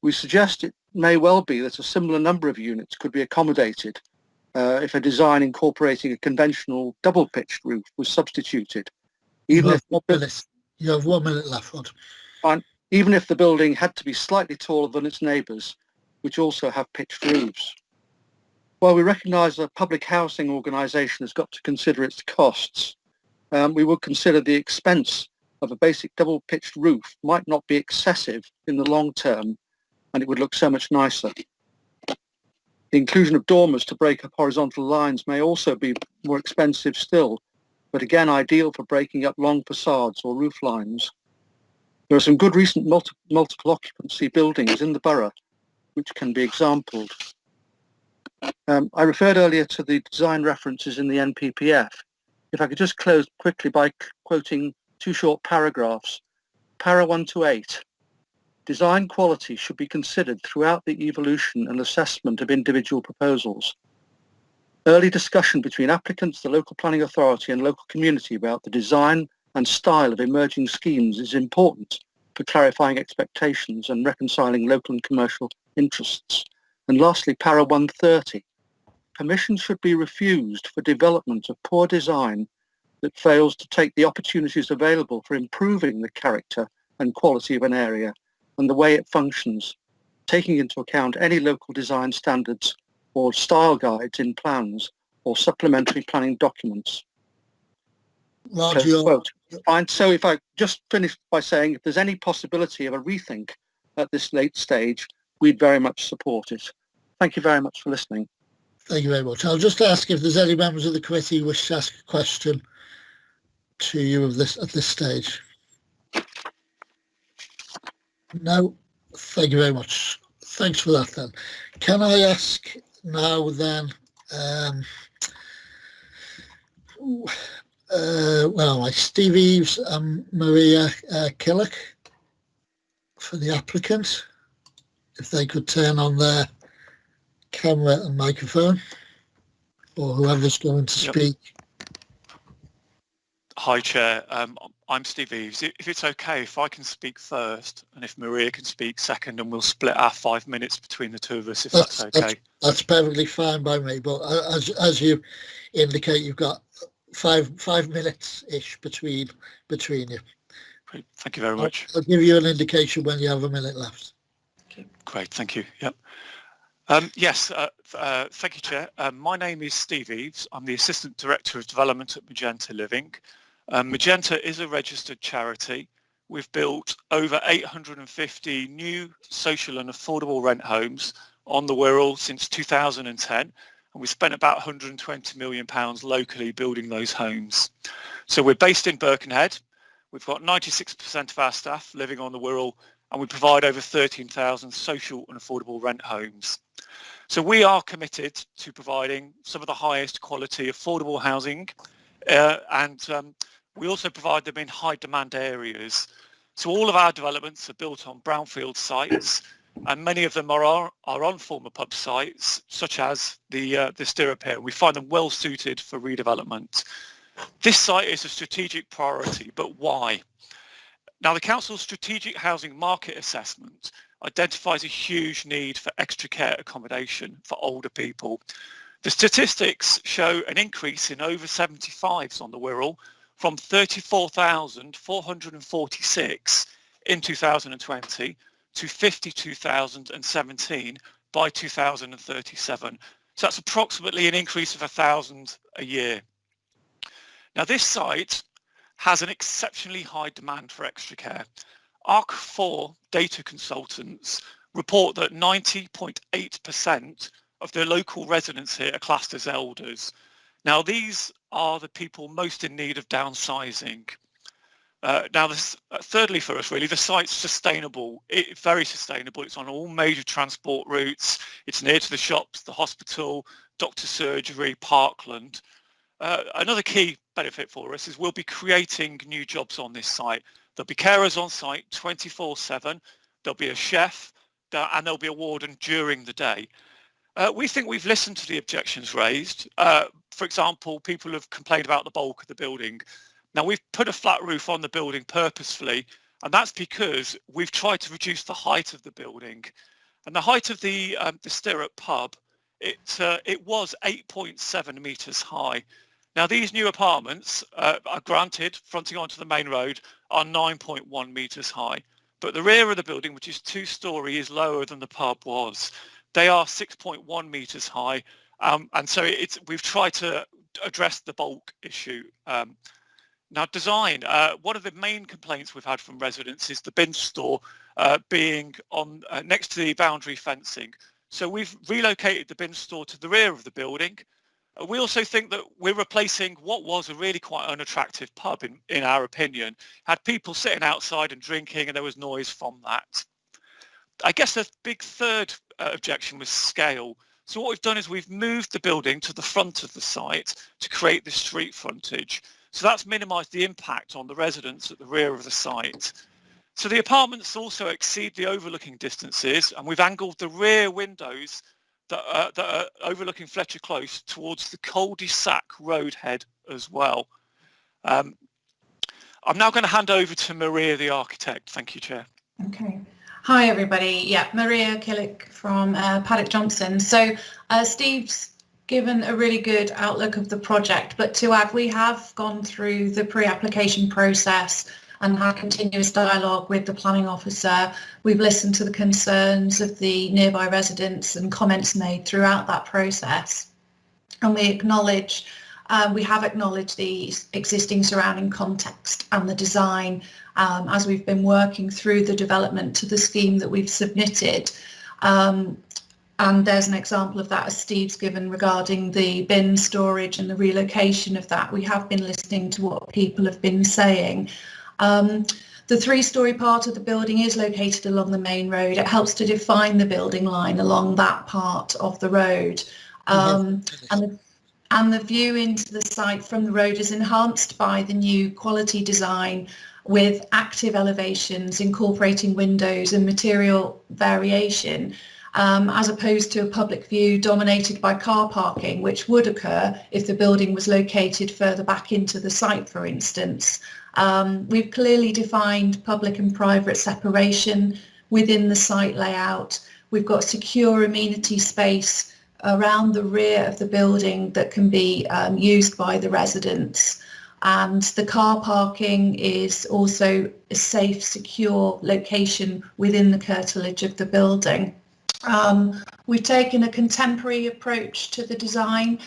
We suggest it may well be that a similar number of units could be accommodated if a design incorporating a conventional double-pitched roof was substituted. Even if you have 1 minute left, Rod. Fine. Even if the building had to be slightly taller than its neighbours, which also have pitched roofs. While we recognise a public housing organisation has got to consider its costs, we would consider the expense of a basic double-pitched roof might not be excessive in the long term, and it would look so much nicer. The inclusion of dormers to break up horizontal lines may also be more expensive still, but again ideal for breaking up long facades or roof lines. There are some good recent multiple occupancy buildings in the borough which can be exampled. I referred earlier to the design references in the NPPF. If I could just close quickly by quoting 2 short paragraphs. Para 128. Design quality should be considered throughout the evolution and assessment of individual proposals. Early discussion between applicants, the local planning authority and local community about the design and style of emerging schemes is important for clarifying expectations and reconciling local and commercial interests. And lastly, para 130. Permission should be refused for development of poor design that fails to take the opportunities available for improving the character and quality of an area and the way it functions, taking into account any local design standards or style guides in plans or supplementary planning documents. Fine. So if I just finish by saying if there's any possibility of a rethink at this late stage, we'd very much support it. Thank you very much for listening. Thank you very much. I'll just ask if there's any members of the committee who wish to ask a question to you at this stage. No, thank you very much. Thanks for that then. Can I ask now then, Steve Eves and Maria Cllr for the applicant, if they could turn on their camera and microphone, or whoever's going to speak. Hi, Chair. I'm Steve Eves. If it's okay, if I can speak first, and if Maria can speak second, and we'll split our 5 minutes between the two of us, if that's okay. That's perfectly fine by me. But as you indicate, you've got five minutes-ish between you. Great. Thank you very much. I'll give you an indication when you have a minute left. Great. Thank you. Yep. Yes, thank you, Chair. My name is Steve Eves. I'm the Assistant Director of Development at Magenta Living. Magenta is a registered charity. We've built over 850 new social and affordable rent homes on the Wirral since 2010, and we spent about £120 million locally building those homes. So we're based in Birkenhead. We've got 96% of our staff living on the Wirral, and we provide over 13,000 social and affordable rent homes. So we are committed to providing some of the highest quality affordable housing, and we also provide them in high demand areas. So all of our developments are built on brownfield sites, and many of them are on former pub sites, such as the Stirrup here. We find them well suited for redevelopment. This site is a strategic priority, but why? Now, the Council's Strategic Housing Market Assessment identifies a huge need for extra care accommodation for older people. The statistics show an increase in over 75s on the Wirral from 34,446 in 2020 to 52,017 by 2037. So that's approximately an increase of 1,000 a year. Now, this site has an exceptionally high demand for extra care. ARC4 data consultants report that 90.8% of the local residents here are classed as elders. Now, these are the people most in need of downsizing. Thirdly, for us, really, the site's sustainable. It's very sustainable. It's on all major transport routes. It's near to the shops, the hospital, doctor surgery, parkland. Another key benefit for us is we'll be creating new jobs on this site. There'll be carers on site 24/7. There'll be a chef, and there'll be a warden during the day. We think we've listened to the objections raised. For example, people have complained about the bulk of the building. Now, we've put a flat roof on the building purposefully, and that's because we've tried to reduce the height of the building. And the height of the Stirrup pub, it was 8.7 metres high. Now, these new apartments are granted, fronting onto the main road, are 9.1 metres high. But the rear of the building, which is 2-storey, is lower than the pub was. They are 6.1 metres high. And so we've tried to address the bulk issue. Now, design. One of the main complaints we've had from residents is the bin store being on next to the boundary fencing. So we've relocated the bin store to the rear of the building. We also think that we're replacing what was a really quite unattractive pub, in our opinion. Had people sitting outside and drinking, and there was noise from that. I guess the big third objection was scale. So what we've done is we've moved the building to the front of the site to create this street frontage. So that's minimised the impact on the residents at the rear of the site. So the apartments also exceed the overlooking distances, and we've angled the rear windows that are overlooking Fletcher Close towards the cul-de-sac road head as well. I'm now going to hand over to Maria, the architect. Thank you, Chair. Okay. Hi, everybody. Yeah, Maria Cllr from Paddock Johnson. So Steve's given a really good outlook of the project, but to add, we have gone through the pre-application process and had continuous dialogue with the planning officer. We've listened to the concerns of the nearby residents and comments made throughout that process. And we have acknowledged the existing surrounding context and the design as we've been working through the development to the scheme that we've submitted. And there's an example of that, as Steve's given, regarding the bin storage and the relocation of that. We have been listening to what people have been saying. The three-storey part of the building is located along the main road. It helps to define the building line along that part of the road. And the view into the site from the road is enhanced by the new quality design with active elevations, incorporating windows and material variation, as opposed to a public view dominated by car parking, which would occur if the building was located further back into the site, for instance. We've clearly defined public and private separation within the site layout. We've got secure amenity space around the rear of the building that can be used by the residents. And the car parking is also a safe, secure location within the curtilage of the building. We've taken a contemporary approach to the design.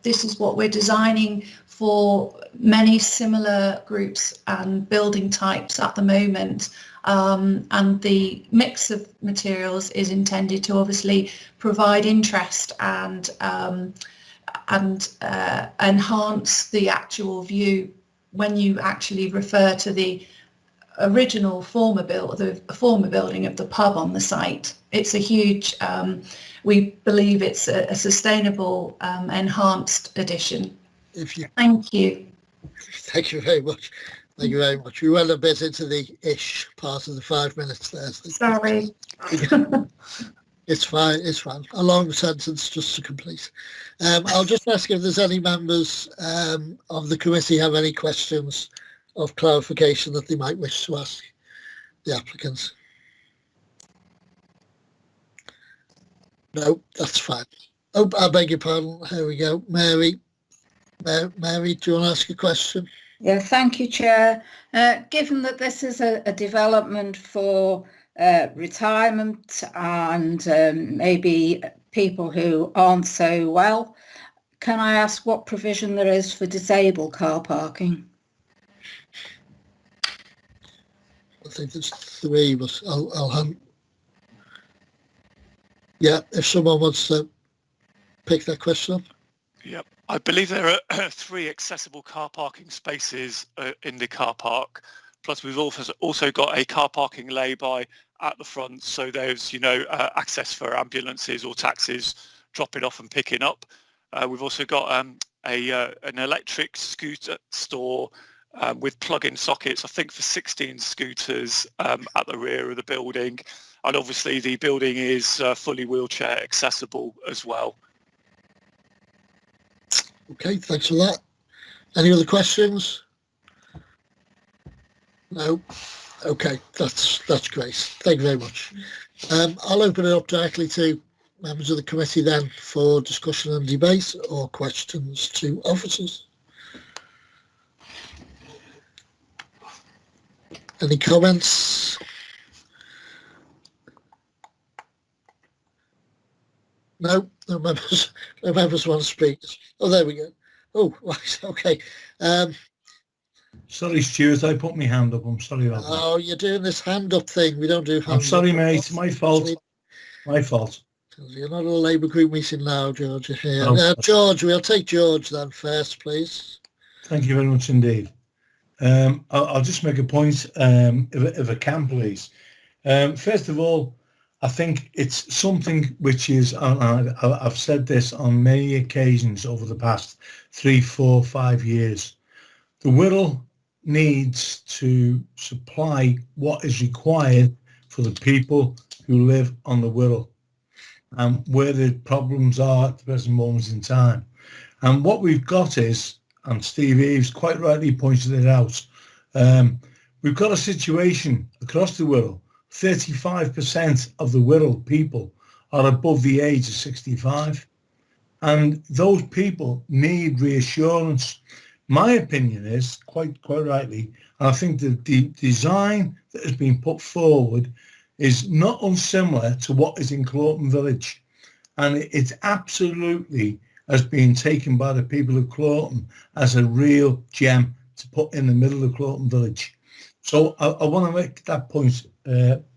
This is what we're designing for many similar groups and building types at the moment. And the mix of materials is intended to obviously provide interest and enhance the actual view when you actually refer to the original former building of the pub on the site. It's a huge, we believe it's a sustainable, enhanced addition. Thank you. Thank you very much. Thank you very much. We went a bit into the ish part of the 5 minutes there. Sorry. It's fine, it's fine. A long sentence just to complete. I'll just ask if there's any members of the committee have any questions of clarification that they might wish to ask the applicants. No, that's fine. Oh, I beg your pardon. Here we go. Mary, do you want to ask a question? Yeah, thank you, Chair. Given that this is a development for retirement and maybe people who aren't so well, can I ask what provision there is for disabled car parking? I think there's 3, but I'll have... Yeah, if someone wants to pick that question up. Yep. I believe there are 3 accessible car parking spaces in the car park. Plus, we've also got a car parking lay-by at the front, so there's access for ambulances or taxis dropping off and picking up. We've also got an electric scooter store with plug-in sockets, I think for 16 scooters at the rear of the building, and obviously the building is fully wheelchair accessible as well. Okay, thanks for that. Any other questions? No. Okay, that's great. Thank you very much. I'll open it up directly to members of the committee then for discussion and debate or questions to officers. Any comments? No members want to speak. Oh, there we go. Oh, right, okay. Sorry, Stuart, I put my hand up. I'm sorry about that. Oh, you're doing this hand up thing. We don't do hand up. I'm sorry, mate. My fault. My fault. You're not at a Labour group meeting now, George. You're here. No. George, we'll take George then first, please. Thank you very much indeed. I'll just make a point, if I can, please. First of all, I think it's something which is, I've said this on many occasions over the past 3, 4, 5 years. The Wirral needs to supply what is required for the people who live on the Wirral and where the problems are at the present moment in time. And what we've got is, and Steve Eves quite rightly pointed it out, we've got a situation across the Wirral. 35% of the Wirral people are above the age of 65. And those people need reassurance. My opinion is, quite rightly, and I think that the design that has been put forward is not unsimilar to what is in Cllr Village. And it's absolutely has been taken by the people of Cllr as a real gem to put in the middle of Cllr Village. So I want to make that point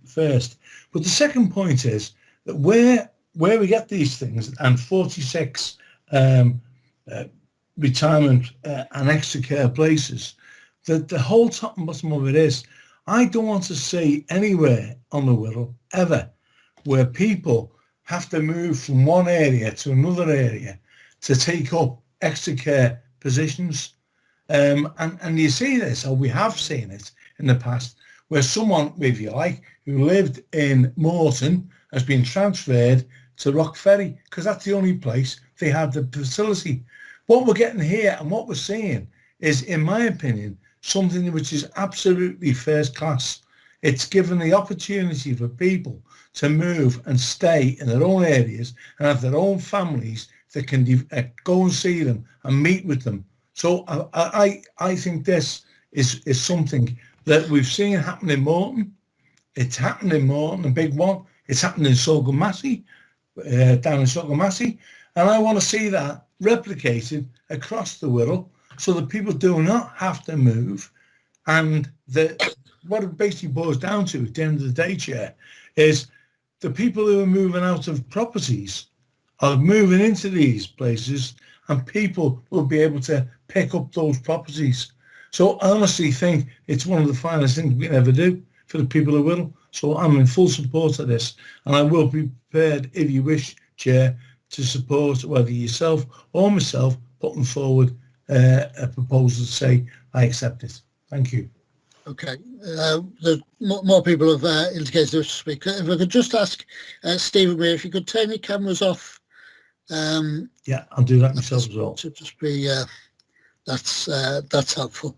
first. But the second point is that where we get these things, and 46 retirement and extra care places, that the whole top and bottom of it is, I don't want to see anywhere on the Wirral ever where people have to move from one area to another area to take up extra care positions. And you see this, or we have seen it in the past, where someone, if you like, who lived in Morton has been transferred to Rock Ferry because that's the only place they have the facility. What we're getting here and what we're seeing is, in my opinion, something which is absolutely first class. It's given the opportunity for people to move and stay in their own areas and have their own families that can go and see them and meet with them. So I think this is something that we've seen happen in Morton. It's happened in Morton, a big one. It's happened in Sogamassie, down in Sogamassie. And I want to see that replicated across the Wirral so that people do not have to move. And what it basically boils down to at the end of the day, Chair, is the people who are moving out of properties are moving into these places, and people will be able to pick up those properties. So I honestly think it's one of the finest things we can ever do for the people of Wirral. So I'm in full support of this, and I will be prepared, if you wish, Chair, to support whether yourself or myself putting forward a proposal to say I accept it. Thank you. Okay, there's more people have indicated they wish to speak. If I could just ask Stephen, if you could turn your cameras off. Yeah, I'll do that myself as well. To just be that's helpful.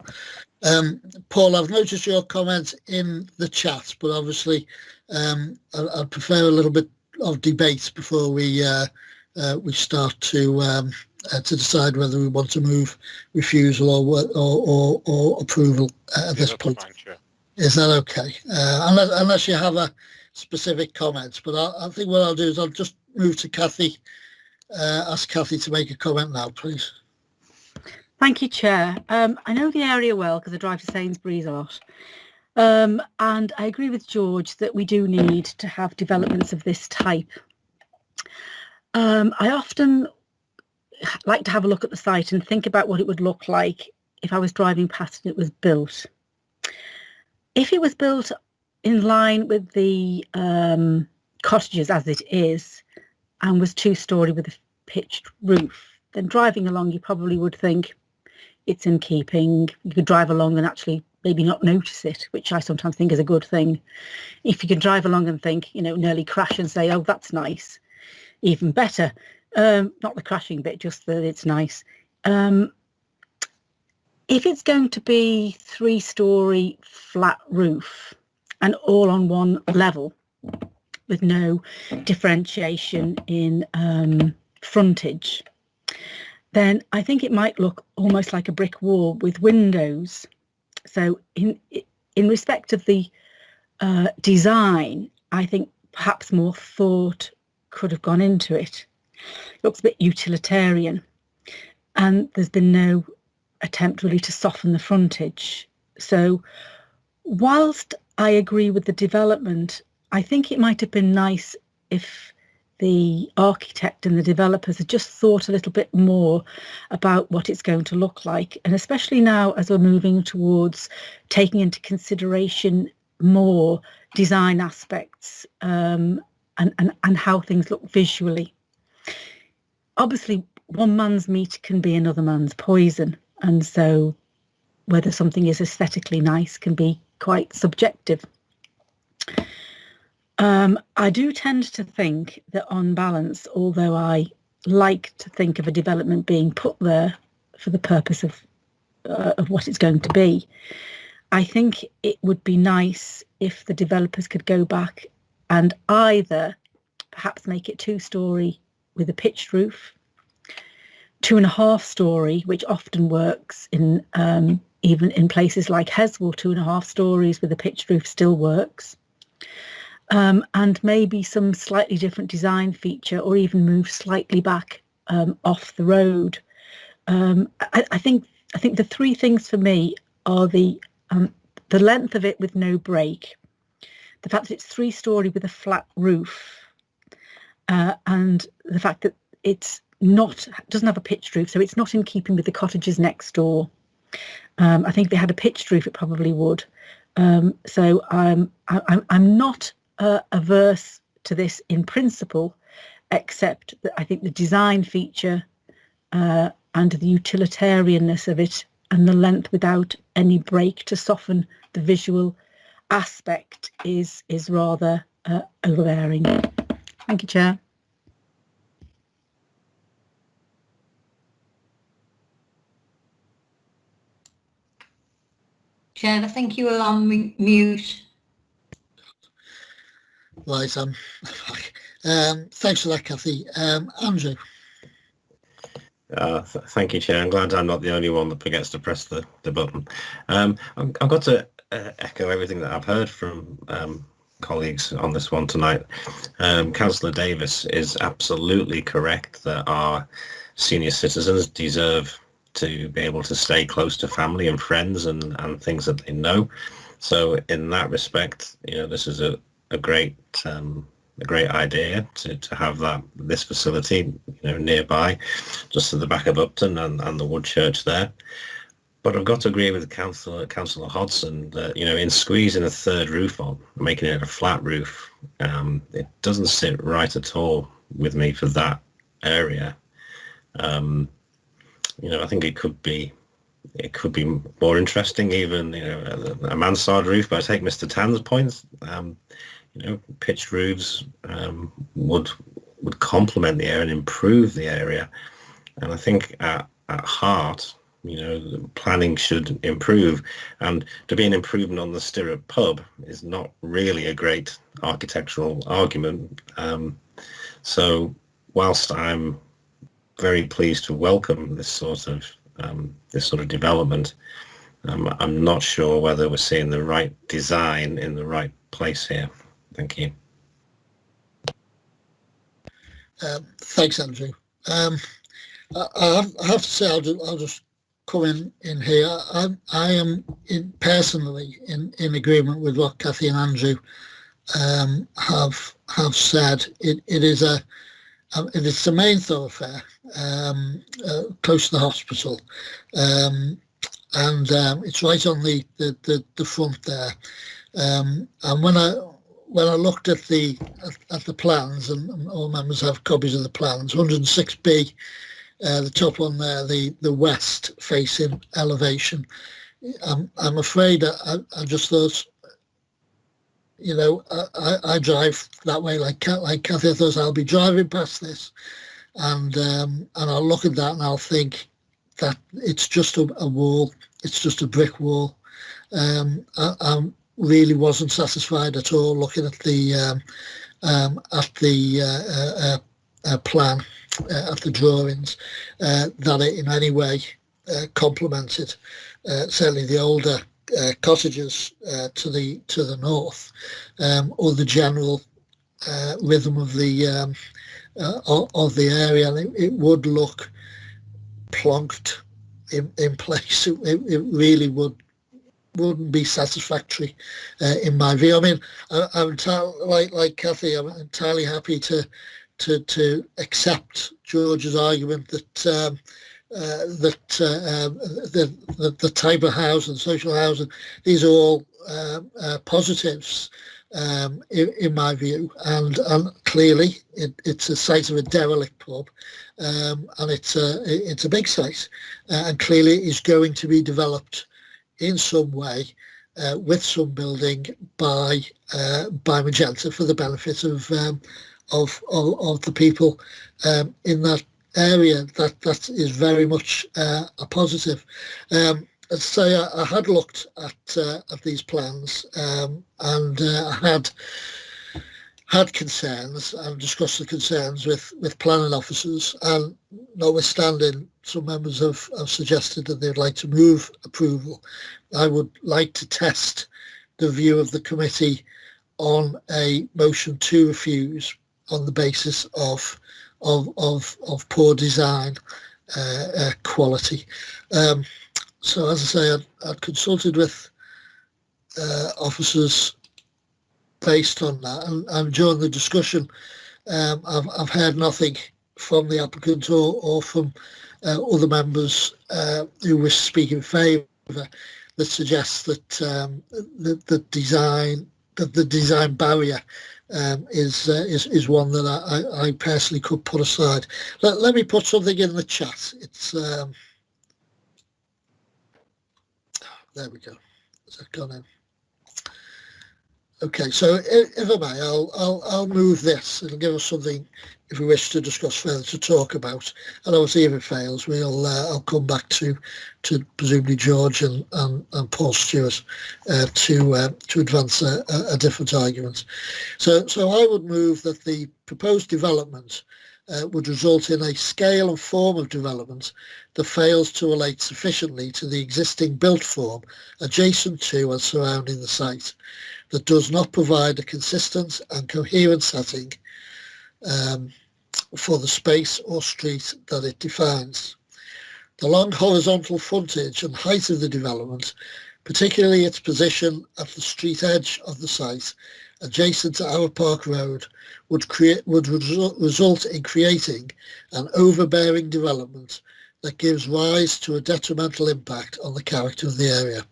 Paul, I've noticed your comments in the chat, but obviously I'd prefer a little bit of debate before we start to decide whether we want to move refusal or approval at this point. Fine, sure. Is that okay? Unless you have a specific comment, but I think what I'll do is I'll just move to Kathy. Ask Kathy to make a comment now, please. Thank you, Chair. I know the area well because I drive to Sainsbury's a lot. And I agree with George that we do need to have developments of this type. I often like to have a look at the site and think about what it would look like if I was driving past and it was built. If it was built in line with the cottages as it is and was two-storey with a pitched roof, then driving along you probably would think it's in keeping. You could drive along and actually maybe not notice it, which I sometimes think is a good thing. If you can drive along and think, nearly crash and say, oh, that's nice, even better. Not the crashing bit, just that it's nice. If it's going to be three-storey flat roof and all on one level with no differentiation in frontage, then I think it might look almost like a brick wall with windows. So in respect of the design, I think perhaps more thought could have gone into it. It looks a bit utilitarian, and there's been no attempt really to soften the frontage. So whilst I agree with the development, I think it might have been nice if the architect and the developers had just thought a little bit more about what it's going to look like, and especially now as we're moving towards taking into consideration more design aspects and how things look visually. Obviously, one man's meat can be another man's poison, and so whether something is aesthetically nice can be quite subjective. I do tend to think that on balance, although I like to think of a development being put there for the purpose of what it's going to be, I think it would be nice if the developers could go back and either perhaps make it two-storey with a pitched roof, 2.5-storey, which often works in even in places like Heswell, 2.5 stories with a pitched roof still works. And maybe some slightly different design feature, or even move slightly back off the road. I think the three things for me are the the length of it with no break, the fact that it's 3-storey with a flat roof, and the fact that doesn't have a pitched roof, so it's not in keeping with the cottages next door. I think if it had a pitched roof, it probably would. So I'm not averse to this in principle, except that I think the design feature and the utilitarianness of it and the length without any break to soften the visual aspect is rather overbearing. Thank you, Chair. Chair, I think you were on mute. Right, thanks for that, Kathy. Andrew. Thank you, Chair. I'm glad I'm not the only one that forgets to press the button. I've got to echo everything that I've heard from colleagues on this one tonight. Councillor Davis is absolutely correct that our senior citizens deserve to be able to stay close to family and friends and things that they know. So in that respect, this is a great idea to have this facility nearby, just at the back of Upton and the WOODCHURCH there. But I've got to agree with Councillor Hodson that in squeezing a third roof on, making it a flat roof, it doesn't sit right at all with me for that area. I think it could be more interesting, even a mansard roof. But I take Mr. Tan's points. Pitched roofs would complement the area and improve the area. And I think at heart, planning should improve. And to be an improvement on the Stirrup pub is not really a great architectural argument. So whilst I'm very pleased to welcome this sort of development, I'm not sure whether we're seeing the right design in the right place here. Thank you. Thanks, Andrew. I have to say, I'll just come in here. I am personally in agreement with what Kathy and Andrew have said. It is it's the main thoroughfare, close to the hospital, and it's right on the front there. And when I looked at the plans, and all members have copies of the plans, 106B, the top one there, the west facing elevation. I'm afraid I just thought, I drive that way like Kathy. I thought I'll be driving past this, and I'll look at that and I'll think that it's just a wall. It's just a brick wall. I really wasn't satisfied at all looking at the plan, at the drawings, that it in any way complemented certainly the older cottages to the north, or the general rhythm of the area. And it would look plonked in place. It really wouldn't be satisfactory in my view. I mean, I'm like Kathy, I'm entirely happy to accept George's argument that the type of housing, social housing, these are all positives in my view, and clearly it's a site of a derelict pub, and it's a big site, and clearly it is going to be developed in some way with some building by Magenta for the benefit of the people in that area. That is very much a positive. As I say, I had looked at these plans, and I had concerns and discussed the concerns with planning officers, and notwithstanding some members have suggested that they'd like to move approval, I would like to test the view of the committee on a motion to refuse on the basis of poor design quality. So as I say, I'd consulted with officers based on that. And during the discussion, I've heard nothing from the applicant or from other members who wish to speak in favour that suggests that the design barrier is one that I personally could put aside. Let me put something in the chat. It's there we go. Has that gone in? Okay, so if I may, I'll move this. It'll give us something, if we wish to discuss further, to talk about. And obviously, if it fails, I'll come back to presumably George and Paul Stuart to advance a different argument. So I would move that the proposed development would result in a scale and form of development that fails to relate sufficiently to the existing built form adjacent to and surrounding the site, that does not provide a consistent and coherent setting for the space or street that it defines. The long horizontal frontage and height of the development, particularly its position at the street edge of the site, adjacent to ARROWE Park Road, would result in creating an overbearing development that gives rise to a detrimental impact on the character of the area.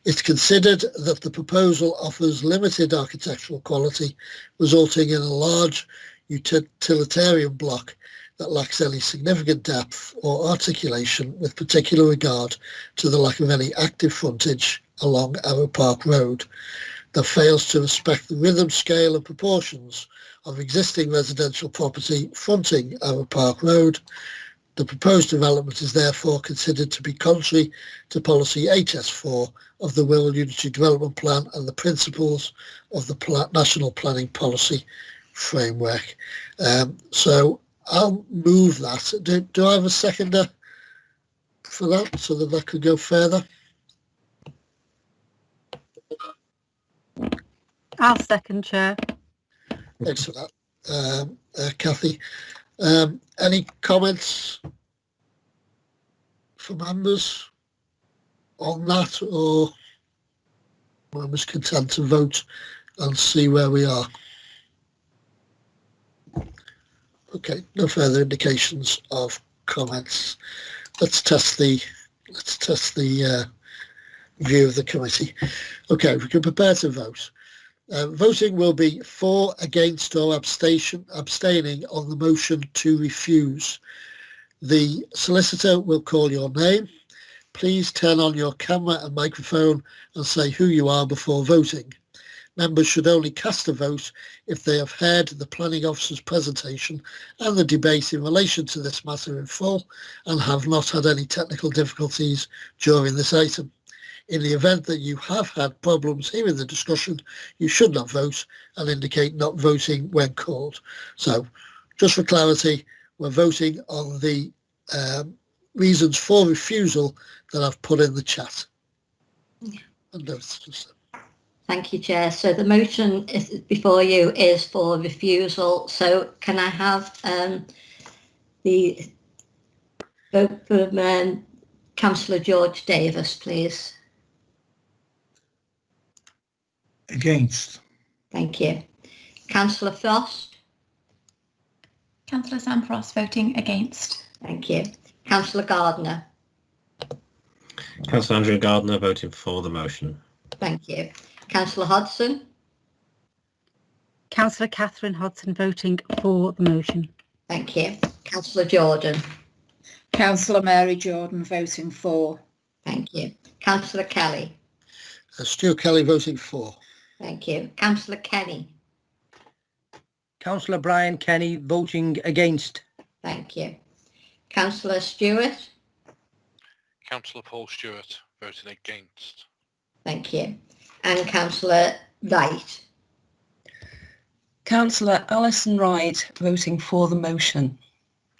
It's considered that the proposal offers limited architectural quality, resulting in a large utilitarian block that lacks any significant depth or articulation, with particular regard to the lack of any active frontage along ARROWE Park Road, that fails to respect the rhythm, scale and proportions of existing residential property fronting ARROWE Park Road. The proposed development is therefore considered to be contrary to policy HS4 of the Wirral Unitary Development Plan and the principles of the National Planning Policy Framework. So I'll move that. Do I have a seconder for that so that could go further? I'll second, Chair. Thanks for that, Kathy. Any comments for members on that, or members content to vote and see where we are? Okay, no further indications of comments. Let's test the view of the committee. Okay, we can prepare to vote. Voting will be for, against or abstaining on the motion to refuse. The solicitor will call your name. Please turn on your camera and microphone and say who you are before voting. Members should only cast a vote if they have heard the planning officer's presentation and the debate in relation to this matter in full and have not had any technical difficulties during this item. In the event that you have had problems hearing the discussion, you should not vote and indicate not voting when called. So, just for clarity, we're voting on the reasons for refusal that I've put in the chat. Thank you, Chair. So the motion before you is for refusal. So can I have the vote from Councillor George Davis, please? Against. Thank you. Councillor Frost? Councillor Sam Frost voting against. Thank you. Councillor Gardner? Councillor Andrew Gardner voting for the motion. Thank you. Councillor Hodson? Councillor Catherine Hodson voting for the motion. Thank you. Councillor Jordan? Councillor Mary Jordan voting for. Thank you. Councillor Kelly? Stuart Kelly voting for. Thank you. Councillor Kenny? Councillor Brian Kenny voting against. Thank you. Councillor Stuart? Councillor Paul Stuart voting against. Thank you. And Councillor Wright? Councillor Alison Wright voting for the motion.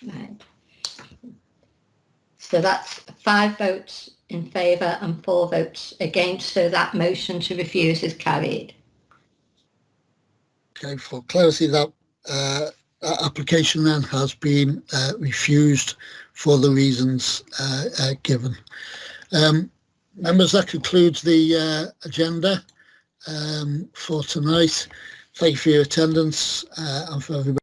Right. So that's 5 votes in favour and 4 votes against, so that motion to refuse is carried. Okay, for clarity, that application then has been refused for the reasons given. Members, that concludes the agenda for tonight. Thank you for your attendance and for everybody.